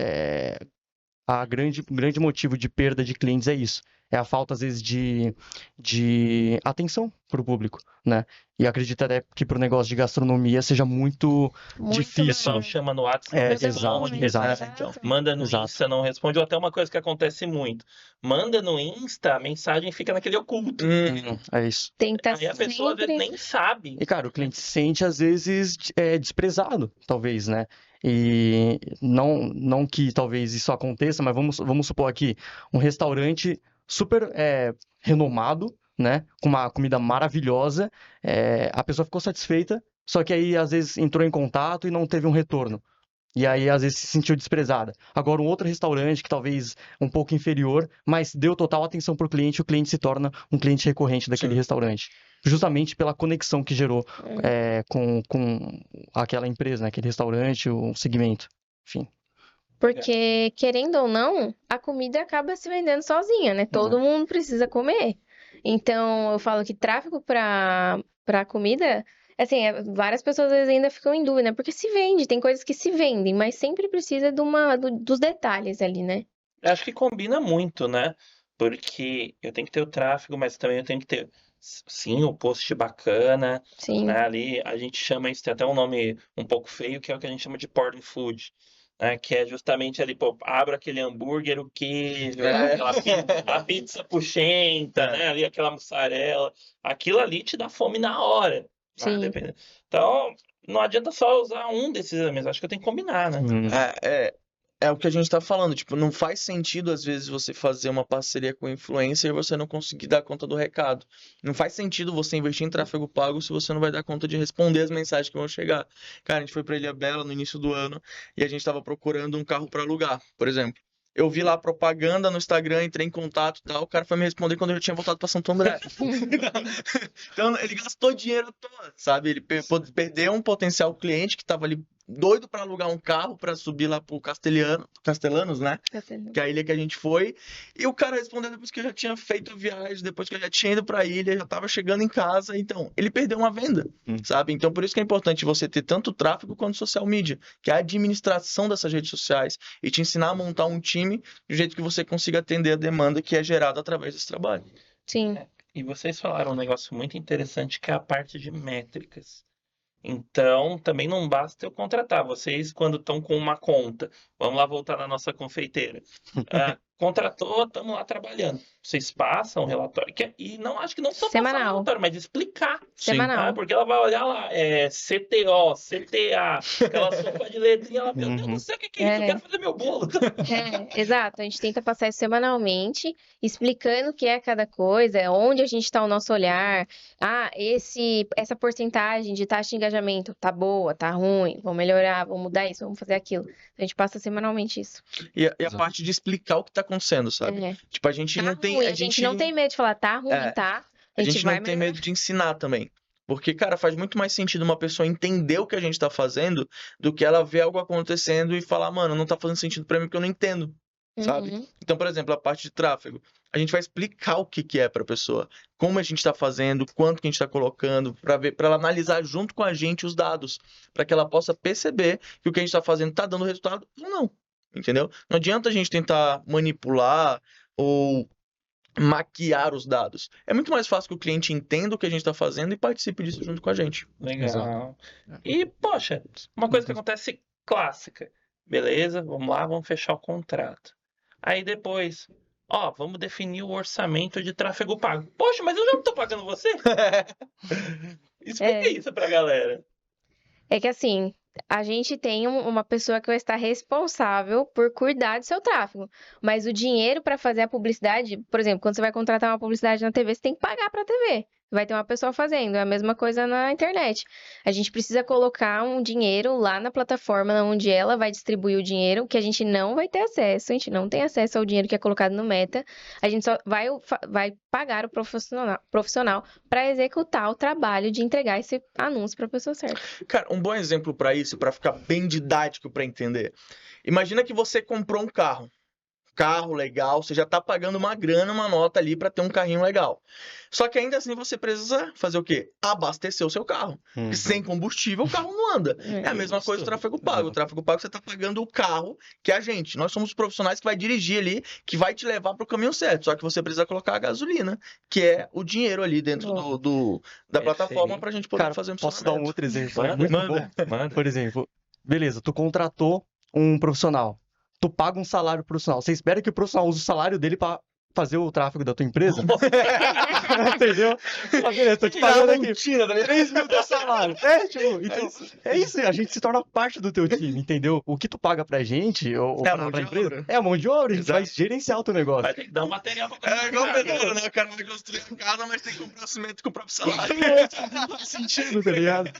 [SPEAKER 4] grande motivo de perda de clientes é isso. É a falta, às vezes, de atenção para o público, né? E acredito até que para o negócio de gastronomia seja muito
[SPEAKER 3] Muito
[SPEAKER 4] difícil.
[SPEAKER 1] pessoal chama no WhatsApp, não responde,
[SPEAKER 4] exato.
[SPEAKER 1] né? Manda no
[SPEAKER 4] Exato.
[SPEAKER 1] Insta, não responde, ou até uma coisa que acontece muito. Manda no Insta, a mensagem fica naquele oculto.
[SPEAKER 4] É isso.
[SPEAKER 3] Tem que estar
[SPEAKER 1] Aí a pessoa às vezes
[SPEAKER 3] sempre...
[SPEAKER 1] nem sabe.
[SPEAKER 4] E, cara, o cliente se sente, às vezes, desprezado, talvez, né? E não que talvez isso aconteça, mas vamos supor aqui, um restaurante super renomado, né? Com uma comida maravilhosa, a pessoa ficou satisfeita, só que aí, às vezes, entrou em contato e não teve um retorno. E aí, às vezes, se sentiu desprezada. Agora, um outro restaurante que talvez um pouco inferior, mas deu total atenção para o cliente se torna um cliente recorrente daquele
[SPEAKER 2] Sim.
[SPEAKER 4] restaurante. Justamente pela conexão que gerou com aquela empresa, né? Aquele restaurante, o segmento. Enfim.
[SPEAKER 3] Porque, querendo ou não, a comida acaba se vendendo sozinha, né? Todo mundo precisa comer. Então, eu falo que tráfego para comida, assim, várias pessoas às vezes ainda ficam em dúvida, porque se vende, tem coisas que se vendem, mas sempre precisa dos detalhes ali, né?
[SPEAKER 1] Eu acho que combina muito, né? Porque eu tenho que ter o tráfego, mas também eu tenho que ter, sim, o post bacana,
[SPEAKER 3] Sim.
[SPEAKER 1] né? Ali a gente chama isso, tem até um nome um pouco feio, que é o que a gente chama de porn food. Né, que é justamente ali, pô, abra aquele hambúrguer, o queijo, né, a pizza puxenta, né, ali aquela mussarela, aquilo ali te dá fome na hora. Né,
[SPEAKER 3] Sim.
[SPEAKER 1] Então, não adianta só usar um desses elementos, acho que eu tenho que combinar, né?
[SPEAKER 2] É o que a gente tá falando, tipo, não faz sentido às vezes você fazer uma parceria com influencer e você não conseguir dar conta do recado. Não faz sentido você investir em tráfego pago se você não vai dar conta de responder as mensagens que vão chegar. Cara, a gente foi pra Ilhabela no início do ano e a gente tava procurando um carro pra alugar, por exemplo. Eu vi lá a propaganda no Instagram, entrei em contato e tal. O cara foi me responder quando eu já tinha voltado pra Santo André. Então, ele gastou dinheiro todo, sabe? Ele perdeu um potencial cliente que tava ali doido pra alugar um carro pra subir lá pro Castelanos, né? Que é a ilha que a gente foi. E o cara respondeu depois que eu já tinha feito a viagem, depois que eu já tinha ido pra ilha, já tava chegando em casa. Então, ele perdeu uma venda, sabe? Então, por isso que é importante você ter tanto tráfego quanto social media, que é a administração dessas redes sociais e te ensinar a montar um time de jeito que você consiga atender a demanda que é gerada através desse trabalho.
[SPEAKER 3] Sim.
[SPEAKER 1] E vocês falaram um negócio muito interessante que é a parte de métricas. Então, também não basta eu contratar. Vocês, quando estão com uma conta, vamos lá voltar na nossa confeiteira. Contratou, estamos lá trabalhando. Vocês passam o relatório. E não acho que não só passar o
[SPEAKER 3] Semanal.
[SPEAKER 1] relatório, mas explicar.
[SPEAKER 3] Semanal.
[SPEAKER 1] Porque ela vai olhar lá, CTO, CTA, aquela sopa de letrinha lá, meu Deus, não sei o que é isso, eu quero fazer meu bolo.
[SPEAKER 3] Exato. A gente tenta passar isso semanalmente, explicando o que é cada coisa, onde a gente está o nosso olhar. Essa porcentagem de taxa de engajamento tá boa, tá ruim, vamos melhorar, vamos mudar isso, vamos fazer aquilo. A gente passa semanalmente isso.
[SPEAKER 2] E a parte de explicar o que tá acontecendo, sabe? Tipo, a gente não tem.
[SPEAKER 3] A gente não tem medo de falar, tá ruim, tá?
[SPEAKER 2] A gente não
[SPEAKER 3] vai
[SPEAKER 2] tem
[SPEAKER 3] melhorar.
[SPEAKER 2] medo de ensinar também. Porque, cara, faz muito mais sentido uma pessoa entender o que a gente tá fazendo do que ela ver algo acontecendo e falar, mano, não tá fazendo sentido pra mim porque eu não entendo, sabe?
[SPEAKER 3] Uhum.
[SPEAKER 2] Então, por exemplo, a parte de tráfego. A gente vai explicar o que é pra pessoa, como a gente tá fazendo, quanto que a gente tá colocando, pra ela analisar junto com a gente os dados, pra que ela possa perceber que o que a gente tá fazendo tá dando resultado ou não, entendeu? Não adianta a gente tentar manipular ou maquiar os dados. É muito mais fácil que o cliente entenda o que a gente está fazendo e participe disso junto com a gente.
[SPEAKER 1] Legal.
[SPEAKER 4] Exato.
[SPEAKER 1] E, poxa, uma coisa que acontece clássica. Beleza, vamos lá, vamos fechar o contrato. Aí depois, vamos definir o orçamento de tráfego pago. Poxa, mas eu já não tô pagando você? Explica isso pra galera.
[SPEAKER 3] É que assim, a gente tem uma pessoa que vai estar responsável por cuidar do seu tráfego. Mas o dinheiro para fazer a publicidade, por exemplo, quando você vai contratar uma publicidade na TV, você tem que pagar para a TV. Vai ter uma pessoa fazendo. É a mesma coisa na internet. A gente precisa colocar um dinheiro lá na plataforma onde ela vai distribuir o dinheiro, que a gente não vai ter acesso. A gente não tem acesso ao dinheiro que é colocado no Meta. A gente só vai pagar o profissional para executar o trabalho de entregar esse anúncio para a pessoa certa.
[SPEAKER 2] Cara, um bom exemplo para isso, para ficar bem didático para entender. Imagina que você comprou um carro legal, você já tá pagando uma grana, uma nota ali para ter um carrinho legal. Só que ainda assim você precisa fazer o quê? Abastecer o seu carro. Porque sem combustível o carro não anda. É a mesma coisa do tráfego pago. O tráfego pago você tá pagando o carro que é a gente. Nós somos os profissionais que vai dirigir ali, que vai te levar pro caminho certo. Só que você precisa colocar a gasolina, que é o dinheiro ali dentro da plataforma pra gente poder fazer um
[SPEAKER 4] Posso dar um outro exemplo?
[SPEAKER 1] Manda.
[SPEAKER 4] Por exemplo, beleza, tu contratou um profissional. Tu paga um salário pro profissional. Você espera que o profissional use o salário dele pra fazer o tráfego da tua empresa? Entendeu? Beleza, tô te pagando aqui 3 mil teu salário. Então, é isso, a gente se torna parte do teu time, entendeu? O que tu paga pra gente, ou pra empresa, é a mão de obra, a gente vai gerenciar o teu negócio.
[SPEAKER 1] Vai ter que dar um material pra
[SPEAKER 2] É igual pedreiro, né? O cara vai construir a casa, mas tem que comprar o cimento com o próprio salário.
[SPEAKER 4] Não faz sentido, tá ligado?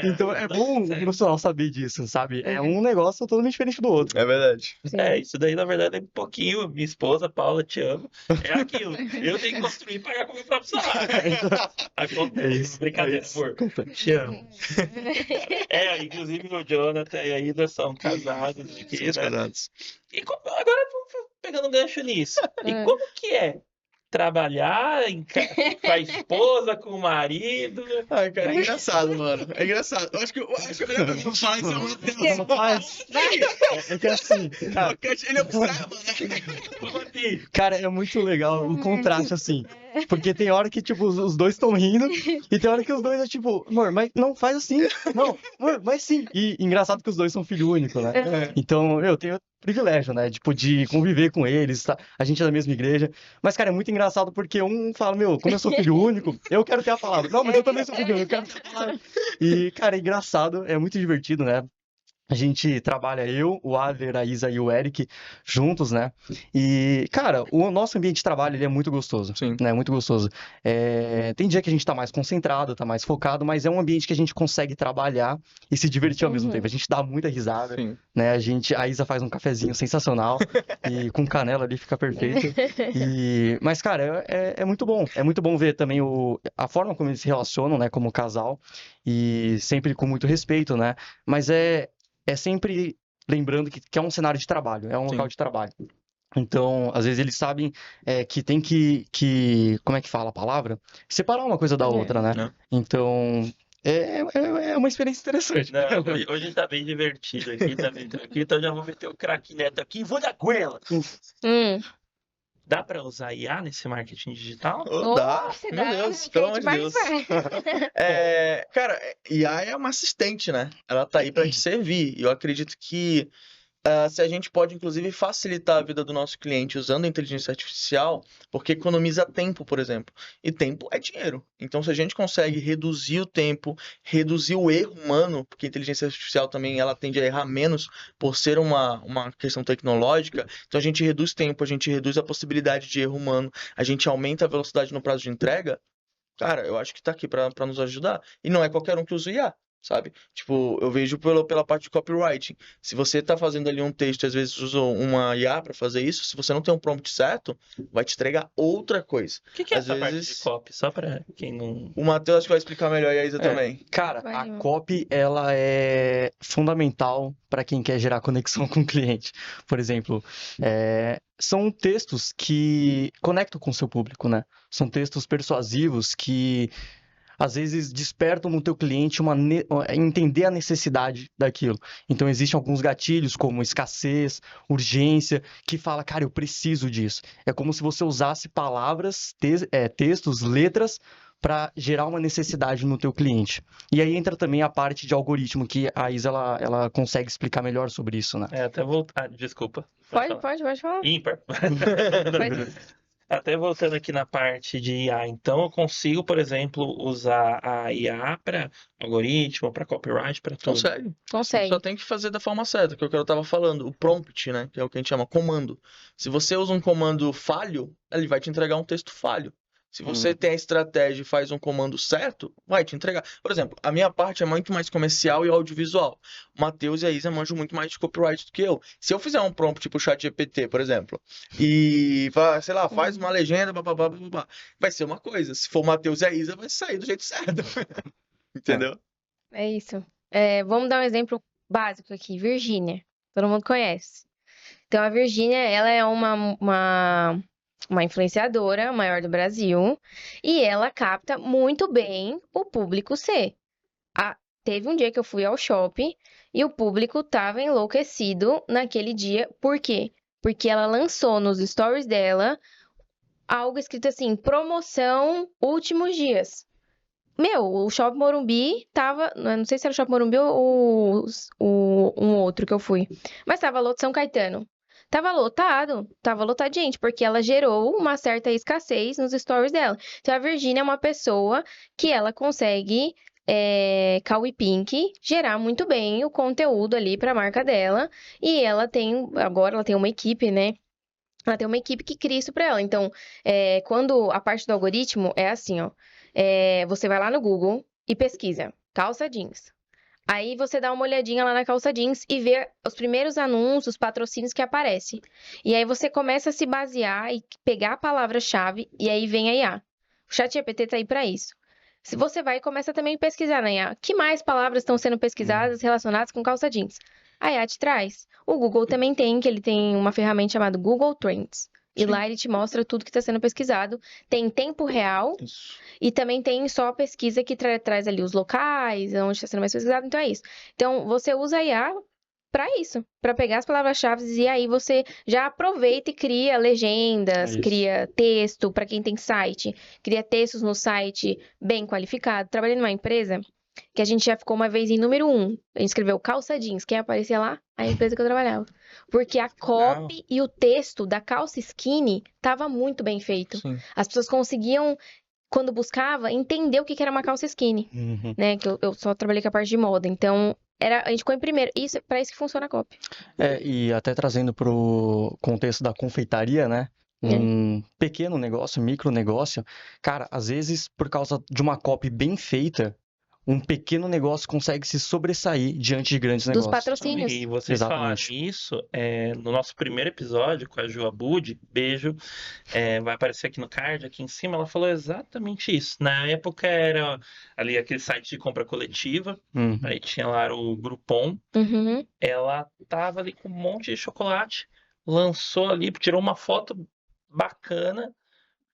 [SPEAKER 4] Então é bom o profissional saber disso, sabe? É um negócio totalmente diferente do outro.
[SPEAKER 2] É verdade.
[SPEAKER 1] Isso daí, na verdade, é um pouquinho. Minha esposa, Paula, te amo. É aquilo. Eu tenho que construir e pagar com o meu próprio salário. Acontece. Brincadeira, amor. Te amo. Inclusive o Jonathan e a Ida são casados aqui,
[SPEAKER 2] Somos
[SPEAKER 1] né?
[SPEAKER 2] casados.
[SPEAKER 1] E agora pegando um gancho nisso. E como que é trabalhar com a esposa, com o marido?
[SPEAKER 2] Ai, cara, é engraçado, mano. É engraçado. Eu acho que a melhor coisa que eu falar isso é uma Deus.
[SPEAKER 4] É que assim, cara,
[SPEAKER 2] Ele observa, né?
[SPEAKER 4] cara, é muito legal o contraste, assim. Porque tem hora que, tipo, os dois estão rindo, e tem hora que os dois é tipo, amor, mas não faz assim. Não, amor, mas sim. E engraçado que os dois são filho único, né? Então, eu tenho privilégio, né? Tipo, de conviver com eles, tá? A gente é da mesma igreja. Mas, cara, é muito engraçado porque um fala, como eu sou filho único, eu quero ter a palavra. Não, mas eu também sou filho único, eu quero ter a palavra. E, cara, é engraçado, é muito divertido, né? A gente trabalha eu, o Adler, a Isa e o Eric juntos, né? E, cara, o nosso ambiente de trabalho ele é muito gostoso,
[SPEAKER 2] Sim.
[SPEAKER 4] né? Muito gostoso. Tem dia que a gente tá mais concentrado, tá mais focado, mas é um ambiente que a gente consegue trabalhar e se divertir ao mesmo tempo. A gente dá muita risada,
[SPEAKER 2] Sim.
[SPEAKER 4] né? A Isa faz um cafezinho sensacional e com canela ali fica perfeito. Mas, cara, é muito bom. É muito bom ver também a forma como eles se relacionam, né? Como casal e sempre com muito respeito, né? Mas é sempre lembrando que é um cenário de trabalho, é um local
[SPEAKER 2] Sim.
[SPEAKER 4] de trabalho. Então, às vezes eles sabem que tem como é que fala a palavra? Separar uma coisa da outra, né?
[SPEAKER 2] Né?
[SPEAKER 4] Então, é uma experiência interessante.
[SPEAKER 1] Não, hoje tá bem divertido aqui, tá bem tranquilo. Então já vou meter o craque Neto aqui e vou dar com ela. Dá pra usar IA nesse marketing digital?
[SPEAKER 2] Dá.
[SPEAKER 3] Nossa,
[SPEAKER 2] Meu
[SPEAKER 3] dá,
[SPEAKER 2] Deus,
[SPEAKER 3] que
[SPEAKER 2] pelo
[SPEAKER 3] a
[SPEAKER 2] amor
[SPEAKER 3] gente
[SPEAKER 2] de Deus.
[SPEAKER 3] mais
[SPEAKER 2] Cara, IA é uma assistente, né? Ela tá aí pra te servir. E eu acredito que se a gente pode, inclusive, facilitar a vida do nosso cliente usando a inteligência artificial, porque economiza tempo, por exemplo. E tempo é dinheiro. Então, se a gente consegue reduzir o tempo, reduzir o erro humano, porque a inteligência artificial também ela tende a errar menos por ser uma questão tecnológica, então a gente reduz tempo, a gente reduz a possibilidade de erro humano, a gente aumenta a velocidade no prazo de entrega. Cara, eu acho que tá aqui pra nos ajudar. E não é qualquer um que usa o IA, sabe? Tipo, eu vejo pela parte de copywriting. Se você tá fazendo ali um texto, às vezes usa uma IA pra fazer isso, se você não tem um prompt certo, vai te entregar outra coisa.
[SPEAKER 1] O que é
[SPEAKER 2] Às
[SPEAKER 1] essa parte de
[SPEAKER 2] vezes,
[SPEAKER 1] copy? Só pra quem não.
[SPEAKER 2] o Matheus acho que vai explicar melhor e a Isa também.
[SPEAKER 4] Cara,
[SPEAKER 3] Vai,
[SPEAKER 4] a
[SPEAKER 3] irmão.
[SPEAKER 4] copy, ela é fundamental para quem quer gerar conexão com o cliente. Por exemplo, são textos que conectam com o seu público, né? São textos persuasivos que às vezes despertam no teu cliente entender a necessidade daquilo. Então existem alguns gatilhos como escassez, urgência, que fala, cara, eu preciso disso. É como se você usasse palavras, textos, letras para gerar uma necessidade no teu cliente. E aí entra também a parte de algoritmo que a Isa ela consegue explicar melhor sobre isso, né?
[SPEAKER 1] Até voltar. Desculpa.
[SPEAKER 3] Pode
[SPEAKER 1] falar.
[SPEAKER 3] falar.
[SPEAKER 1] Ímpar.
[SPEAKER 3] Pode.
[SPEAKER 1] Até voltando aqui na parte de IA, então eu consigo, por exemplo, usar a IA para algoritmo, para copyright, para tudo.
[SPEAKER 2] Consegue.
[SPEAKER 3] Consegue.
[SPEAKER 2] Só tem que fazer da forma certa, que é o que eu tava falando. O prompt, né? Que é o que a gente chama comando. Se você usa um comando falho, ele vai te entregar um texto falho. Se você tem a estratégia e faz um comando certo, vai te entregar. Por exemplo, a minha parte é muito mais comercial e audiovisual. O Matheus e a Isa manjam muito mais de copyright do que eu. Se eu fizer um prompt tipo ChatGPT, por exemplo, e, sei lá, faz uma legenda, blá, vai ser uma coisa. Se for o Matheus e a Isa, vai sair do jeito certo. Entendeu?
[SPEAKER 3] É isso. Vamos dar um exemplo básico aqui. Virgínia. Todo mundo conhece. Então, a Virgínia, ela é uma influenciadora maior do Brasil e ela capta muito bem o público C. Teve um dia que eu fui ao shopping e o público tava enlouquecido naquele dia. Por quê? Porque ela lançou nos stories dela algo escrito assim, promoção últimos dias. O Shopping Morumbi tava, não sei se era o Shopping Morumbi ou um outro que eu fui, mas tava lote São Caetano. Tava lotado de gente, porque ela gerou uma certa escassez nos stories dela. Então a Virgínia é uma pessoa que ela consegue, Kawi Pink, gerar muito bem o conteúdo ali para a marca dela. E agora ela tem uma equipe, né? Ela tem uma equipe que cria isso para ela. Então, quando a parte do algoritmo é assim, ó. Você vai lá no Google e pesquisa calça jeans. Aí você dá uma olhadinha lá na calça jeans e vê os primeiros anúncios, patrocínios que aparecem. E aí você começa a se basear e pegar a palavra-chave e aí vem a IA. O ChatGPT tá aí para isso. Se você vai e começa também a pesquisar na IA, que mais palavras estão sendo pesquisadas relacionadas com calça jeans? A IA te traz. O Google também que ele tem uma ferramenta chamada Google Trends. E
[SPEAKER 2] Sim.
[SPEAKER 3] lá ele te mostra tudo que está sendo pesquisado. Tem em tempo real
[SPEAKER 2] Isso.
[SPEAKER 3] e também tem só a pesquisa que traz ali os locais, onde está sendo mais pesquisado. Então é isso. Então você usa a IA para isso, para pegar as palavras-chave e aí você já aproveita e cria legendas,
[SPEAKER 4] É isso.
[SPEAKER 3] cria texto para quem tem site, cria textos no site bem qualificado. Trabalhei numa empresa que a gente já ficou uma vez em número 1. A gente escreveu calça jeans. Quem aparecia lá? A empresa que eu trabalhava. Porque a copy e o texto da calça skinny tava muito bem feito.
[SPEAKER 2] Sim.
[SPEAKER 3] As pessoas conseguiam, quando buscava, entender o que era uma calça skinny,
[SPEAKER 4] Uhum.
[SPEAKER 3] né? Que eu só trabalhei com a parte de moda. Então, a gente ficou em primeiro. Isso, para isso que funciona a copy.
[SPEAKER 4] E até trazendo para o contexto da confeitaria, né? Um pequeno negócio, micro negócio, cara, às vezes por causa de uma copy bem feita, um pequeno negócio consegue se sobressair diante de grandes
[SPEAKER 3] Dos
[SPEAKER 4] negócios.
[SPEAKER 3] patrocínios.
[SPEAKER 1] E vocês falaram
[SPEAKER 4] Exatamente.
[SPEAKER 1] isso no nosso primeiro episódio com a Ju Abud, beijo, vai aparecer aqui no card, aqui em cima, ela falou exatamente isso. Na época era ali aquele site de compra coletiva,
[SPEAKER 4] Uhum.
[SPEAKER 1] aí tinha lá o Groupon,
[SPEAKER 3] Uhum.
[SPEAKER 1] ela tava ali com um monte de chocolate, lançou ali, tirou uma foto bacana,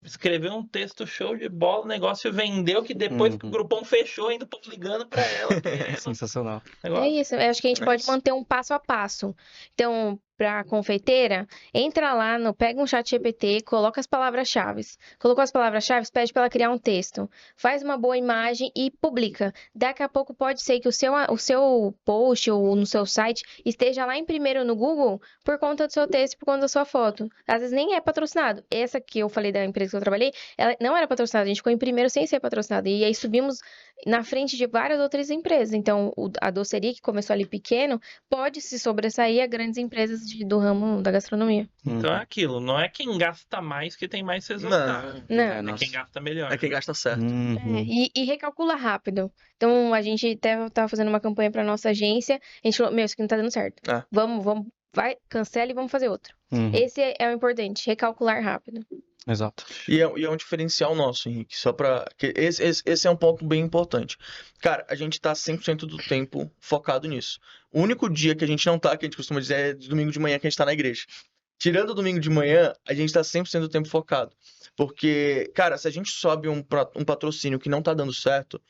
[SPEAKER 1] escreveu um texto show de bola, o negócio vendeu, que depois que o
[SPEAKER 4] Uhum.
[SPEAKER 1] Groupon fechou, ainda tô ligando pra ela, querendo
[SPEAKER 4] Sensacional.
[SPEAKER 3] É
[SPEAKER 1] negócio.
[SPEAKER 3] isso, eu acho que a gente pode
[SPEAKER 2] Nice.
[SPEAKER 3] manter um passo a passo. Então, para confeiteira, entra lá, pega um chat GPT, coloca as palavras-chave. Colocou as palavras-chave, pede para ela criar um texto. Faz uma boa imagem e publica. Daqui a pouco pode ser que o seu post ou no seu site esteja lá em primeiro no Google por conta do seu texto, por conta da sua foto. Às vezes nem é patrocinado. Essa que eu falei da empresa que eu trabalhei, ela não era patrocinada, a gente ficou em primeiro sem ser patrocinado. E aí subimos na frente de várias outras empresas. Então, a doceria, que começou ali pequeno, pode se sobressair a grandes empresas do ramo da gastronomia.
[SPEAKER 1] Então é
[SPEAKER 4] Uhum.
[SPEAKER 1] aquilo, não é quem gasta mais que tem mais resultado.
[SPEAKER 3] Não.
[SPEAKER 1] É
[SPEAKER 4] nossa.
[SPEAKER 1] quem gasta melhor.
[SPEAKER 2] É quem gasta certo.
[SPEAKER 4] Uhum.
[SPEAKER 3] E recalcula rápido. Então, a gente até tava fazendo uma campanha para nossa agência. A gente falou, isso aqui não tá dando certo.
[SPEAKER 2] É.
[SPEAKER 3] Vamos, vai, cancela e vamos fazer outro.
[SPEAKER 4] Uhum.
[SPEAKER 3] Esse é o importante, recalcular rápido.
[SPEAKER 4] Exato.
[SPEAKER 2] E é um diferencial nosso, Henrique. Só pra. Esse é um ponto bem importante. Cara, a gente tá 100% do tempo focado nisso. O único dia que a gente não tá, que a gente costuma dizer, é de domingo de manhã que a gente tá na igreja. Tirando o domingo de manhã, a gente tá 100% do tempo focado. Porque, cara, se a gente sobe um patrocínio que não tá dando certo,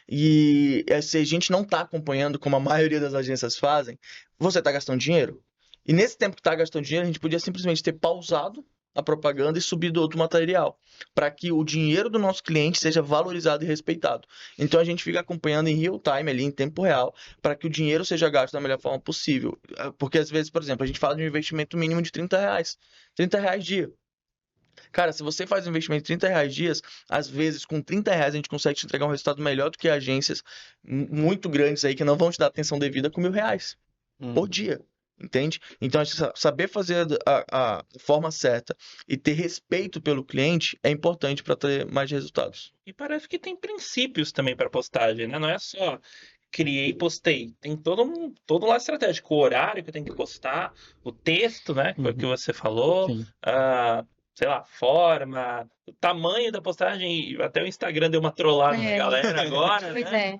[SPEAKER 2] e se a gente não tá acompanhando como a maioria das agências fazem, você tá gastando dinheiro. E nesse tempo que tá gastando dinheiro, a gente podia simplesmente ter pausado a propaganda e subido outro material, para que o dinheiro do nosso cliente seja valorizado e respeitado. Então a gente fica acompanhando em real time, ali em tempo real, para que o dinheiro seja gasto da melhor forma possível. Porque às vezes, por exemplo, a gente fala de um investimento mínimo de R$30. R$30 dia. Cara, se você faz um investimento de R$30 dias, às vezes com R$30 a gente consegue te entregar um resultado melhor do que agências muito grandes aí que não vão te dar atenção devida com R$1.000 por dia. Entende? Então, saber fazer a forma certa e ter respeito pelo cliente é importante para ter mais resultados.
[SPEAKER 1] E parece que tem princípios também para postagem, né? Não é só criei e postei. Tem todo um lado estratégico. O horário que eu tenho que postar, o texto, né? Que foi o que você falou,
[SPEAKER 4] Sim.
[SPEAKER 1] sei lá, forma, o tamanho da postagem. Até o Instagram deu uma trollada na galera agora,
[SPEAKER 3] Pois
[SPEAKER 1] né?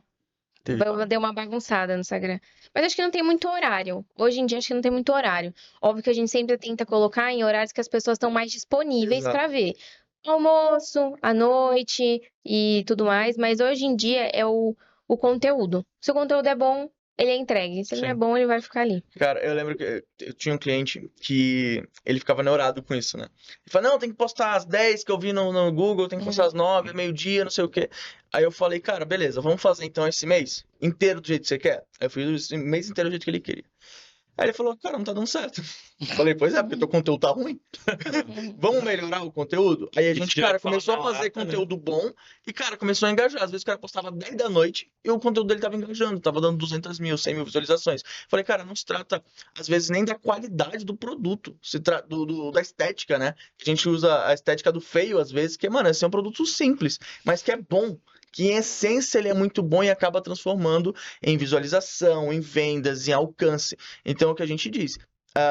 [SPEAKER 3] Deu uma bagunçada no Instagram. Mas acho que não tem muito horário. Hoje em dia, acho que não tem muito horário. Óbvio que a gente sempre tenta colocar em horários que as pessoas estão mais disponíveis
[SPEAKER 2] Exato.
[SPEAKER 3] para ver. Almoço, à noite e tudo mais. Mas hoje em dia é o conteúdo. Se o conteúdo é bom, ele é entregue. Se ele não é
[SPEAKER 2] Sim.
[SPEAKER 3] bom, ele vai ficar ali.
[SPEAKER 2] Cara, eu lembro que eu tinha um cliente que ele ficava neurado com isso, né? Ele falava, não, tem que postar às 10 que eu vi no Google, tem que postar às 9, meio-dia, não sei o quê. Aí eu falei, cara, beleza, vamos fazer então esse mês inteiro do jeito que você quer? Aí eu fiz o mês inteiro do jeito que ele queria. Aí ele falou, cara, não tá dando certo. Eu falei, pois é, porque teu conteúdo tá ruim. Vamos melhorar o conteúdo? Aí a
[SPEAKER 1] Isso
[SPEAKER 2] gente,
[SPEAKER 1] já
[SPEAKER 2] cara,
[SPEAKER 1] fala
[SPEAKER 2] começou a
[SPEAKER 1] na
[SPEAKER 2] fazer
[SPEAKER 1] lata, né?
[SPEAKER 2] conteúdo bom e, cara, começou a engajar. Às vezes o cara postava 10 da noite e o conteúdo dele tava engajando, tava dando 200 mil, 100 mil visualizações. Falei, cara, não se trata, às vezes, nem da qualidade do produto, se trata da estética, né? A gente usa a estética do feio, às vezes, que, mano, esse é um produto simples, mas que é bom. Que em essência ele é muito bom e acaba transformando em visualização, em vendas, em alcance. Então é o que a gente diz.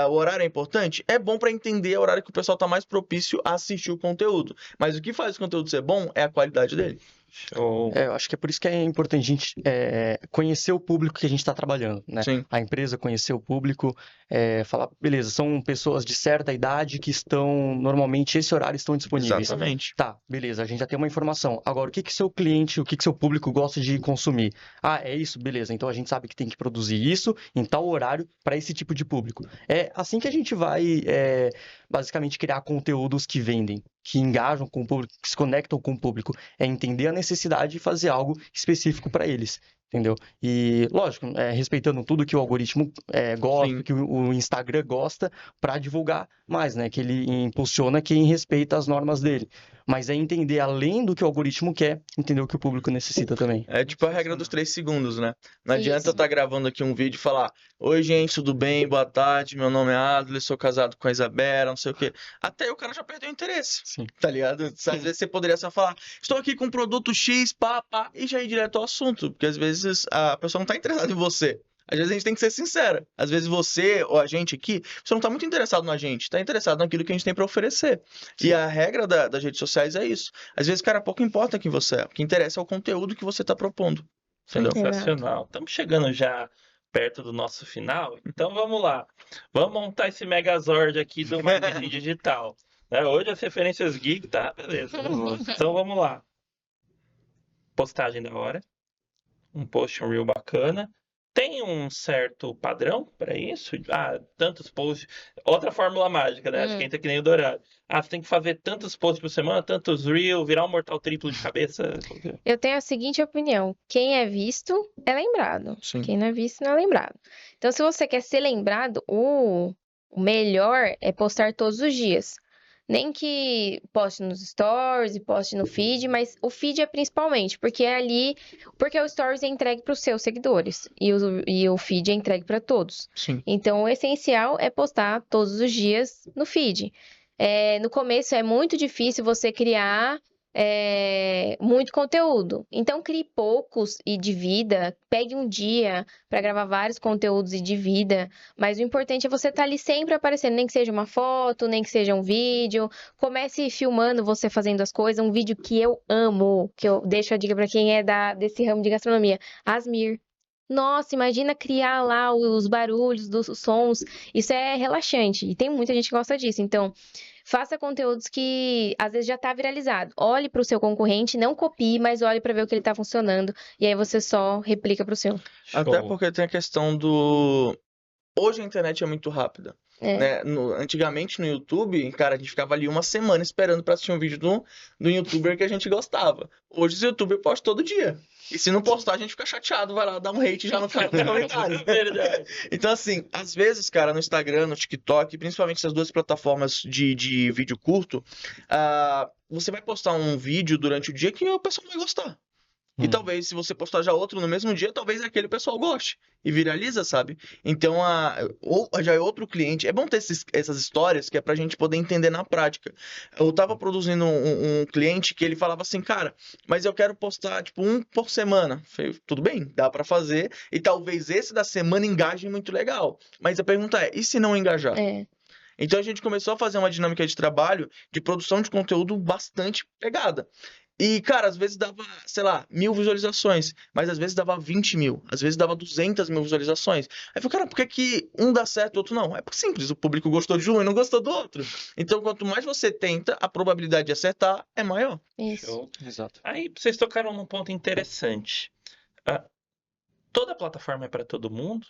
[SPEAKER 2] O horário é importante? É bom para entender o horário que o pessoal está mais propício a assistir o conteúdo. Mas o que faz o conteúdo ser bom é a qualidade dele.
[SPEAKER 1] Show.
[SPEAKER 4] Eu acho que é por isso que é importante a gente conhecer o público que a gente está trabalhando, né?
[SPEAKER 2] Sim.
[SPEAKER 4] A empresa conhecer o público, falar, beleza, são pessoas de certa idade que estão, normalmente, esse horário estão disponíveis.
[SPEAKER 2] Exatamente.
[SPEAKER 4] Tá, beleza, a gente já tem uma informação. Agora, o que que seu cliente, o que que seu público gosta de consumir? Ah, é isso? Beleza, então a gente sabe que tem que produzir isso em tal horário para esse tipo de público. É assim que a gente vai, basicamente, criar conteúdos que vendem, que engajam com o público, que se conectam com o público. É entender a necessidade e fazer algo específico para eles. entendeu? E, lógico, respeitando tudo que o algoritmo gosta,
[SPEAKER 2] Sim.
[SPEAKER 4] que o Instagram gosta, para divulgar mais, né? Que ele impulsiona quem respeita as normas dele. Mas é entender, além do que o algoritmo quer, entender o que o público necessita também.
[SPEAKER 2] É tipo a regra dos 3 segundos, né? Não adianta eu
[SPEAKER 3] Isso.
[SPEAKER 2] estar gravando aqui um vídeo e falar: Oi, gente, tudo bem? Boa tarde, meu nome é Adler, sou casado com a Isabela, não sei o quê. Até aí o cara já perdeu o interesse,
[SPEAKER 4] Sim.
[SPEAKER 2] tá ligado? Às vezes você poderia só falar: Estou aqui com um produto X, pá, pá, e já ir direto ao assunto, porque às vezes a pessoa não tá interessada em você. Às vezes a gente tem que ser sincera. Às vezes você ou a gente aqui, você não tá muito interessado na gente, tá interessado naquilo que a gente tem pra oferecer. E a regra das redes sociais é isso. Às vezes, cara, pouco importa quem você é. O que interessa é o conteúdo que você tá propondo. Entendeu?
[SPEAKER 1] Sensacional. Estamos chegando já perto do nosso final, então vamos lá. Vamos montar esse Megazord aqui do marketing digital. Né? Hoje as referências geek, tá? Beleza. Então vamos lá. Postagem da hora. Um post, um reel bacana. Tem um certo padrão para isso? Tantos posts. Outra fórmula mágica, né? Acho que entra que nem o Dourado. Você tem que fazer tantos posts por semana, tantos reels, virar um mortal triplo de cabeça.
[SPEAKER 3] Eu tenho a seguinte opinião: quem é visto é lembrado.
[SPEAKER 2] Sim.
[SPEAKER 3] Quem não é visto não é lembrado. Então, se você quer ser lembrado, o melhor é postar todos os dias. Nem que poste nos stories e poste no feed, mas o feed é principalmente, porque é ali, porque o stories é entregue para os seus seguidores e o feed é entregue para todos.
[SPEAKER 2] Sim.
[SPEAKER 3] Então, o essencial é postar todos os dias no feed. No começo é muito difícil você criar muito conteúdo. Então, crie poucos e divida. Pegue um dia para gravar vários conteúdos e divida. Mas o importante é você estar ali sempre aparecendo, nem que seja uma foto, nem que seja um vídeo. Comece filmando você fazendo as coisas. Um vídeo que eu amo, que eu deixo a dica para quem é desse ramo de gastronomia. Asmir. Nossa, imagina criar lá os barulhos dos sons. Isso é relaxante. E tem muita gente que gosta disso. Então, faça conteúdos que às vezes já está viralizado. Olhe para o seu concorrente, não copie, mas olhe para ver o que ele está funcionando. E aí você só replica para o seu.
[SPEAKER 2] Até
[SPEAKER 1] Show.
[SPEAKER 2] porque tem a questão do. Hoje a internet é muito rápida. Né? Antigamente no YouTube, cara, a gente ficava ali uma semana esperando pra assistir um vídeo do youtuber que a gente gostava. Hoje os youtubers postam todo dia. E se não postar, a gente fica chateado, vai lá dar um hate já no final dos comentários.
[SPEAKER 1] Verdade.
[SPEAKER 2] Então, assim, às vezes, cara, no Instagram, no TikTok, principalmente essas duas plataformas de vídeo curto, você vai postar um vídeo durante o dia que o pessoal não vai gostar. E talvez, se você postar já outro no mesmo dia, talvez aquele pessoal goste e viraliza, sabe? Então, ou já é outro cliente. É bom ter essas histórias que é pra gente poder entender na prática. Eu tava produzindo um cliente que ele falava assim, cara, mas eu quero postar, tipo, um por semana. Falei, tudo bem, dá pra fazer. E talvez esse da semana engaje muito legal. Mas a pergunta é, e se não engajar? Então, a gente começou a fazer uma dinâmica de trabalho de produção de conteúdo bastante pegada. E, cara, às vezes dava, sei lá, 1.000 visualizações, mas às vezes dava 20 mil, às vezes dava 200 mil visualizações. Aí eu falei, cara, por que que um dá certo e o outro não? É simples, o público gostou de um e não gostou do outro. Então, quanto mais você tenta, a probabilidade de acertar é maior.
[SPEAKER 3] Isso.
[SPEAKER 1] Show.
[SPEAKER 4] Exato.
[SPEAKER 1] Aí vocês tocaram num ponto interessante. Toda plataforma é para todo mundo?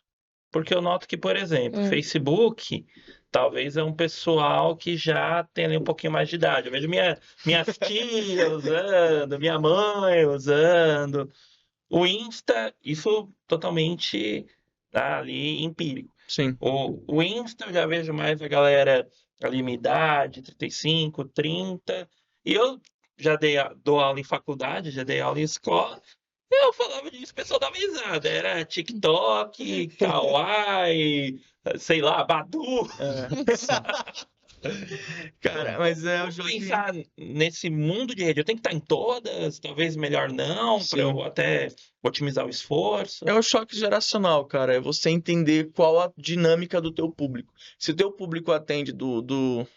[SPEAKER 1] Porque eu noto que, por exemplo, Facebook, talvez é um pessoal que já tem ali um pouquinho mais de idade. Eu vejo minhas tias usando, minha mãe usando. O Insta, isso totalmente ali empírico.
[SPEAKER 2] Sim.
[SPEAKER 1] O Insta eu já vejo mais a galera ali, minha idade, 35, 30. E eu já dou aula em faculdade, já dei aula em escola. Eu falava disso, o pessoal dava risada. Era TikTok, Kawaii, sei lá, Badu.
[SPEAKER 2] Cara, mas é o jogo que...
[SPEAKER 1] Pensar nesse mundo de rede, eu tenho que estar em todas, talvez melhor não, para
[SPEAKER 2] Sim.
[SPEAKER 1] eu até otimizar o esforço.
[SPEAKER 2] É o choque geracional, cara. É você entender qual a dinâmica do teu público. Se o teu público atende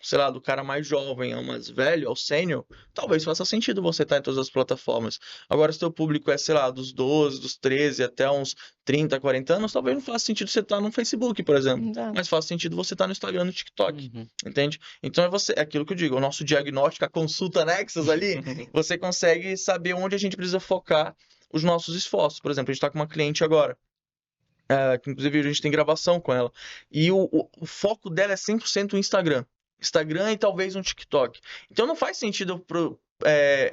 [SPEAKER 2] sei lá, do cara mais jovem ao mais velho, ao sênior, talvez faça sentido você estar em todas as plataformas. Agora, se teu público é, sei lá, dos 12, dos 13 até uns 30, 40 anos, talvez não faça sentido você estar no Facebook, por exemplo.
[SPEAKER 3] Exato.
[SPEAKER 2] Mas faz sentido você estar no Instagram, no TikTok. Entende? Então é aquilo que eu digo, o nosso diagnóstico, a consulta Nexus ali, você consegue saber onde a gente precisa focar os nossos esforços. Por exemplo, a gente está com uma cliente agora, que inclusive a gente tem gravação com ela, e o foco dela é 100% o Instagram. Instagram e talvez um TikTok. Então não faz sentido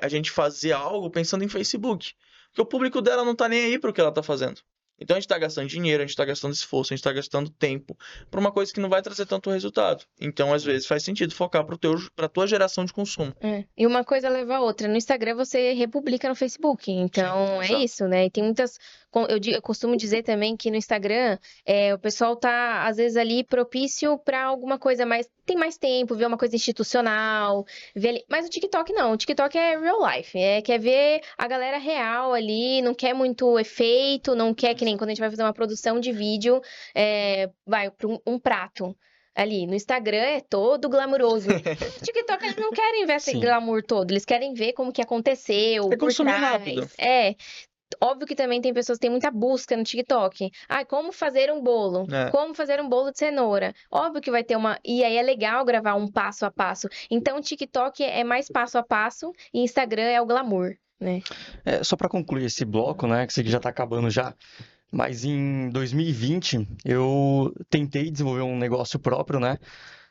[SPEAKER 2] a gente fazer algo pensando em Facebook. Porque o público dela não tá nem aí pro que ela tá fazendo. Então a gente tá gastando dinheiro, a gente tá gastando esforço, a gente tá gastando tempo pra uma coisa que não vai trazer tanto resultado. Então, às vezes, faz sentido focar pra tua geração de consumo.
[SPEAKER 3] E uma coisa leva a outra. No Instagram você republica no Facebook. Então é
[SPEAKER 2] exato.
[SPEAKER 3] isso, né? E tem muitas. Eu costumo dizer também que no Instagram o pessoal tá, às vezes, ali propício para alguma coisa mais. Tem mais tempo, ver uma coisa institucional, ver ali. Mas o TikTok não. O TikTok é real life. Quer ver a galera real ali, não quer muito efeito, não quer que nem quando a gente vai fazer uma produção de vídeo, vai para um prato. Ali, no Instagram é todo glamuroso. No TikTok eles não querem ver esse
[SPEAKER 4] Sim.
[SPEAKER 3] glamour todo, eles querem ver como que aconteceu,
[SPEAKER 2] É
[SPEAKER 3] por
[SPEAKER 2] consumir
[SPEAKER 3] trás.
[SPEAKER 2] rápido.
[SPEAKER 3] Óbvio que também tem pessoas que têm muita busca no TikTok. Como fazer um bolo?
[SPEAKER 2] É.
[SPEAKER 3] Como fazer um bolo de cenoura? Óbvio que vai ter uma. E aí é legal gravar um passo a passo. Então, o TikTok é mais passo a passo e Instagram é o glamour, né?
[SPEAKER 4] Só para concluir esse bloco, né, que isso aqui já está acabando já, mas em 2020 eu tentei desenvolver um negócio próprio, né?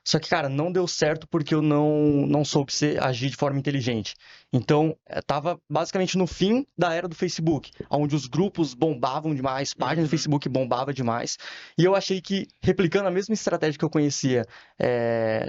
[SPEAKER 4] Só que, cara, não deu certo porque eu não soube agir de forma inteligente. Então, tava basicamente no fim da era do Facebook, onde os grupos bombavam demais, páginas do Facebook bombavam demais. E eu achei que, replicando a mesma estratégia que eu conhecia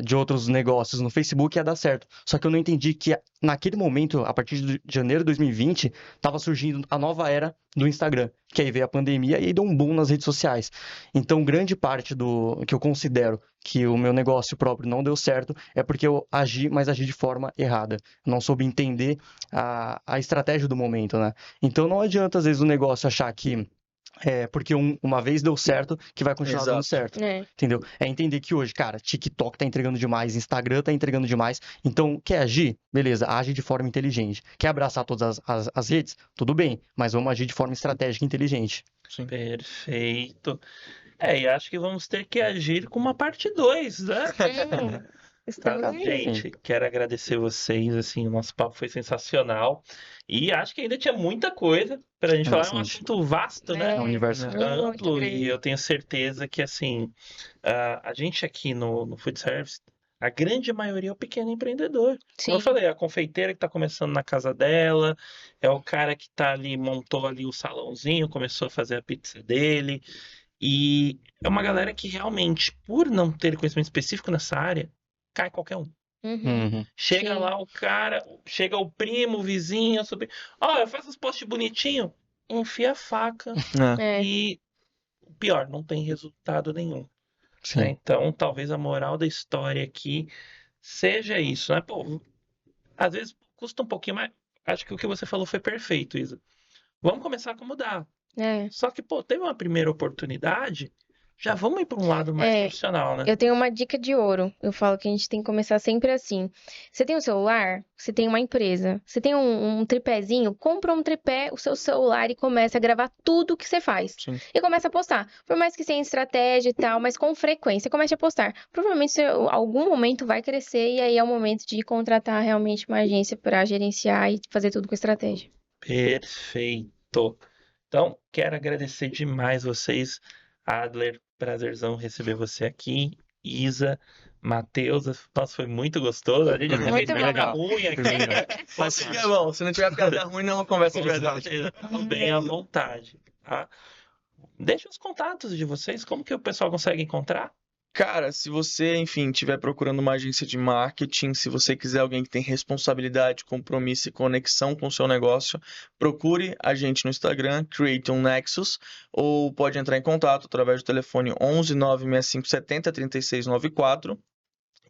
[SPEAKER 4] de outros negócios no Facebook, ia dar certo. Só que eu não entendi que, naquele momento, a partir de janeiro de 2020, estava surgindo a nova era do Instagram, que aí veio a pandemia e aí deu um boom nas redes sociais. Então, grande parte do que eu considero que o meu negócio próprio não deu certo é porque eu agi de forma errada. Eu não soube entender a estratégia do momento, né? Então, não adianta, às vezes, o negócio achar que porque uma vez deu certo, que vai continuar dando
[SPEAKER 2] Exato.
[SPEAKER 4] certo. Entendeu? É entender que hoje, cara, TikTok tá entregando demais, Instagram tá entregando demais. Então, quer agir? Beleza, age de forma inteligente. Quer abraçar todas as redes? Tudo bem, mas vamos agir de forma estratégica e inteligente.
[SPEAKER 2] Sim.
[SPEAKER 1] Perfeito. E acho que vamos ter que agir com uma parte 2, né?
[SPEAKER 3] Estamos aí.
[SPEAKER 1] Gente, quero agradecer vocês, assim, o nosso papo foi sensacional. E acho que ainda tinha muita coisa pra gente falar, é um
[SPEAKER 4] Bastante.
[SPEAKER 1] assunto vasto, né?
[SPEAKER 4] É um universo
[SPEAKER 3] Muito
[SPEAKER 1] Amplo,
[SPEAKER 3] grande.
[SPEAKER 1] e eu tenho certeza que, assim, a gente aqui no Food Service, a grande maioria é o pequeno empreendedor. Como eu
[SPEAKER 3] Sim.
[SPEAKER 1] falei, a confeiteira que tá começando na casa dela, é o cara que tá ali, montou ali o salãozinho, começou a fazer a pizza dele. E é uma galera que realmente, por não ter conhecimento específico nessa área, cai qualquer um.
[SPEAKER 3] Uhum.
[SPEAKER 1] Chega
[SPEAKER 3] Sim.
[SPEAKER 1] lá o cara, chega o primo, o vizinho, sobrinho. Eu faço os posts bonitinho. Enfia a faca
[SPEAKER 2] É.
[SPEAKER 1] e, pior, não tem resultado nenhum.
[SPEAKER 4] Sim.
[SPEAKER 1] Né? Então, talvez a moral da história aqui seja isso, né? Pô, às vezes custa um pouquinho, mas acho que o que você falou foi perfeito, Isa. Vamos começar a mudar. Só que, pô, teve uma primeira oportunidade, já vamos ir para um lado mais profissional, né?
[SPEAKER 3] Eu tenho uma dica de ouro. Eu falo que a gente tem que começar sempre assim. Você tem um celular, você tem uma empresa, você tem um tripézinho, compra um tripé, o seu celular e começa a gravar tudo que você faz.
[SPEAKER 2] Sim.
[SPEAKER 3] E começa a postar. Por mais que sem estratégia e tal, mas com frequência, comece a postar. Provavelmente você, algum momento vai crescer e aí é o momento de contratar realmente uma agência para gerenciar e fazer tudo com estratégia.
[SPEAKER 1] Perfeito. Então, quero agradecer demais vocês, Adler. Prazerzão receber você aqui. Isa, Matheus, nossa, foi muito gostoso. A gente já fez
[SPEAKER 3] Muito
[SPEAKER 1] piada
[SPEAKER 3] bom.
[SPEAKER 1] ruim aqui.
[SPEAKER 2] Mas fica bom, se não tiver piada ruim, não é uma conversa de verdade.
[SPEAKER 1] Bem à vontade, tá? Deixa os contatos de vocês, como que o pessoal consegue encontrar?
[SPEAKER 2] Cara, se você, enfim, estiver procurando uma agência de marketing, se você quiser alguém que tem responsabilidade, compromisso e conexão com o seu negócio, procure a gente no Instagram, Create um Nexus, ou pode entrar em contato através do telefone 11 965 70 36 94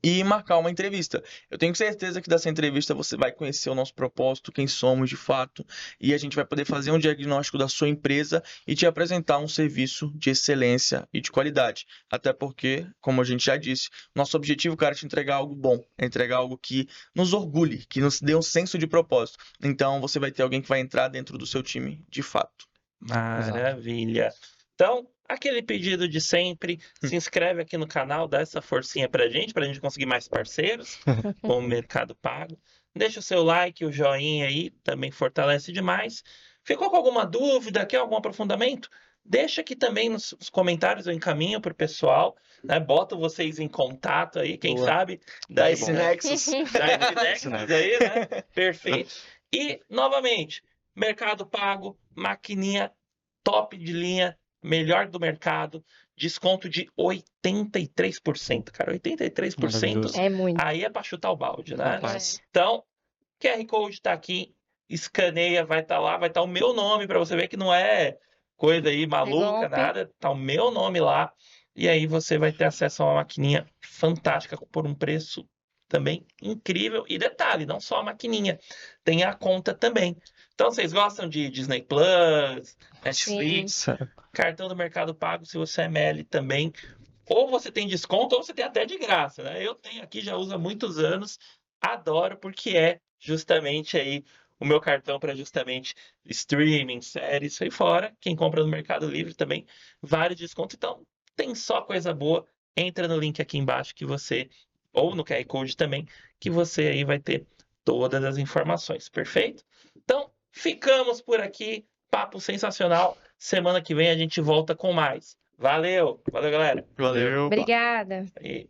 [SPEAKER 2] e marcar uma entrevista. Eu tenho certeza que dessa entrevista você vai conhecer o nosso propósito, quem somos de fato, e a gente vai poder fazer um diagnóstico da sua empresa e te apresentar um serviço de excelência e de qualidade. Até porque, como a gente já disse, nosso objetivo, cara, é te entregar algo bom, é entregar algo que nos orgulhe, que nos dê um senso de propósito. Então, você vai ter alguém que vai entrar dentro do seu time de fato.
[SPEAKER 1] Maravilha. Então, aquele pedido de sempre, se inscreve aqui no canal, dá essa forcinha pra gente conseguir mais parceiros com o Mercado Pago. Deixa o seu like, o joinha aí, também fortalece demais. Ficou com alguma dúvida, quer algum aprofundamento? Deixa aqui também nos comentários, eu encaminho pro pessoal, né? Boto vocês em contato aí, quem
[SPEAKER 2] Boa.
[SPEAKER 1] sabe
[SPEAKER 2] Dá esse Nexus.
[SPEAKER 1] Dá esse Nexus aí, né? Perfeito. E, novamente, Mercado Pago, maquininha top de linha, melhor do mercado, desconto de 83%, cara. 83%
[SPEAKER 4] Maravilhoso.
[SPEAKER 3] É muito.
[SPEAKER 1] aí é para chutar o balde, né?
[SPEAKER 4] Rapaz.
[SPEAKER 1] Então, QR Code tá aqui, escaneia, vai estar lá, vai estar o meu nome para você ver que não é coisa aí maluca,
[SPEAKER 3] golpe.
[SPEAKER 1] nada. Tá o meu nome lá. E aí você vai ter acesso a uma maquininha fantástica por um preço também incrível. E detalhe, não só a maquininha, tem a conta também. Então, vocês gostam de Disney Plus, Netflix,
[SPEAKER 4] Certo.
[SPEAKER 1] cartão do Mercado Pago, se você é ML também. Ou você tem desconto, ou você tem até de graça, né? Eu tenho aqui, já uso há muitos anos, adoro, porque é justamente aí o meu cartão para justamente streaming, séries, isso aí fora. Quem compra no Mercado Livre também, vários descontos. Então, tem só coisa boa. Entra no link aqui embaixo que você, ou no QR Code também, que você aí vai ter todas as informações, perfeito? Então, ficamos por aqui. Papo sensacional. Semana que vem a gente volta com mais. Valeu, galera.
[SPEAKER 2] Valeu.
[SPEAKER 3] Obrigada.
[SPEAKER 1] E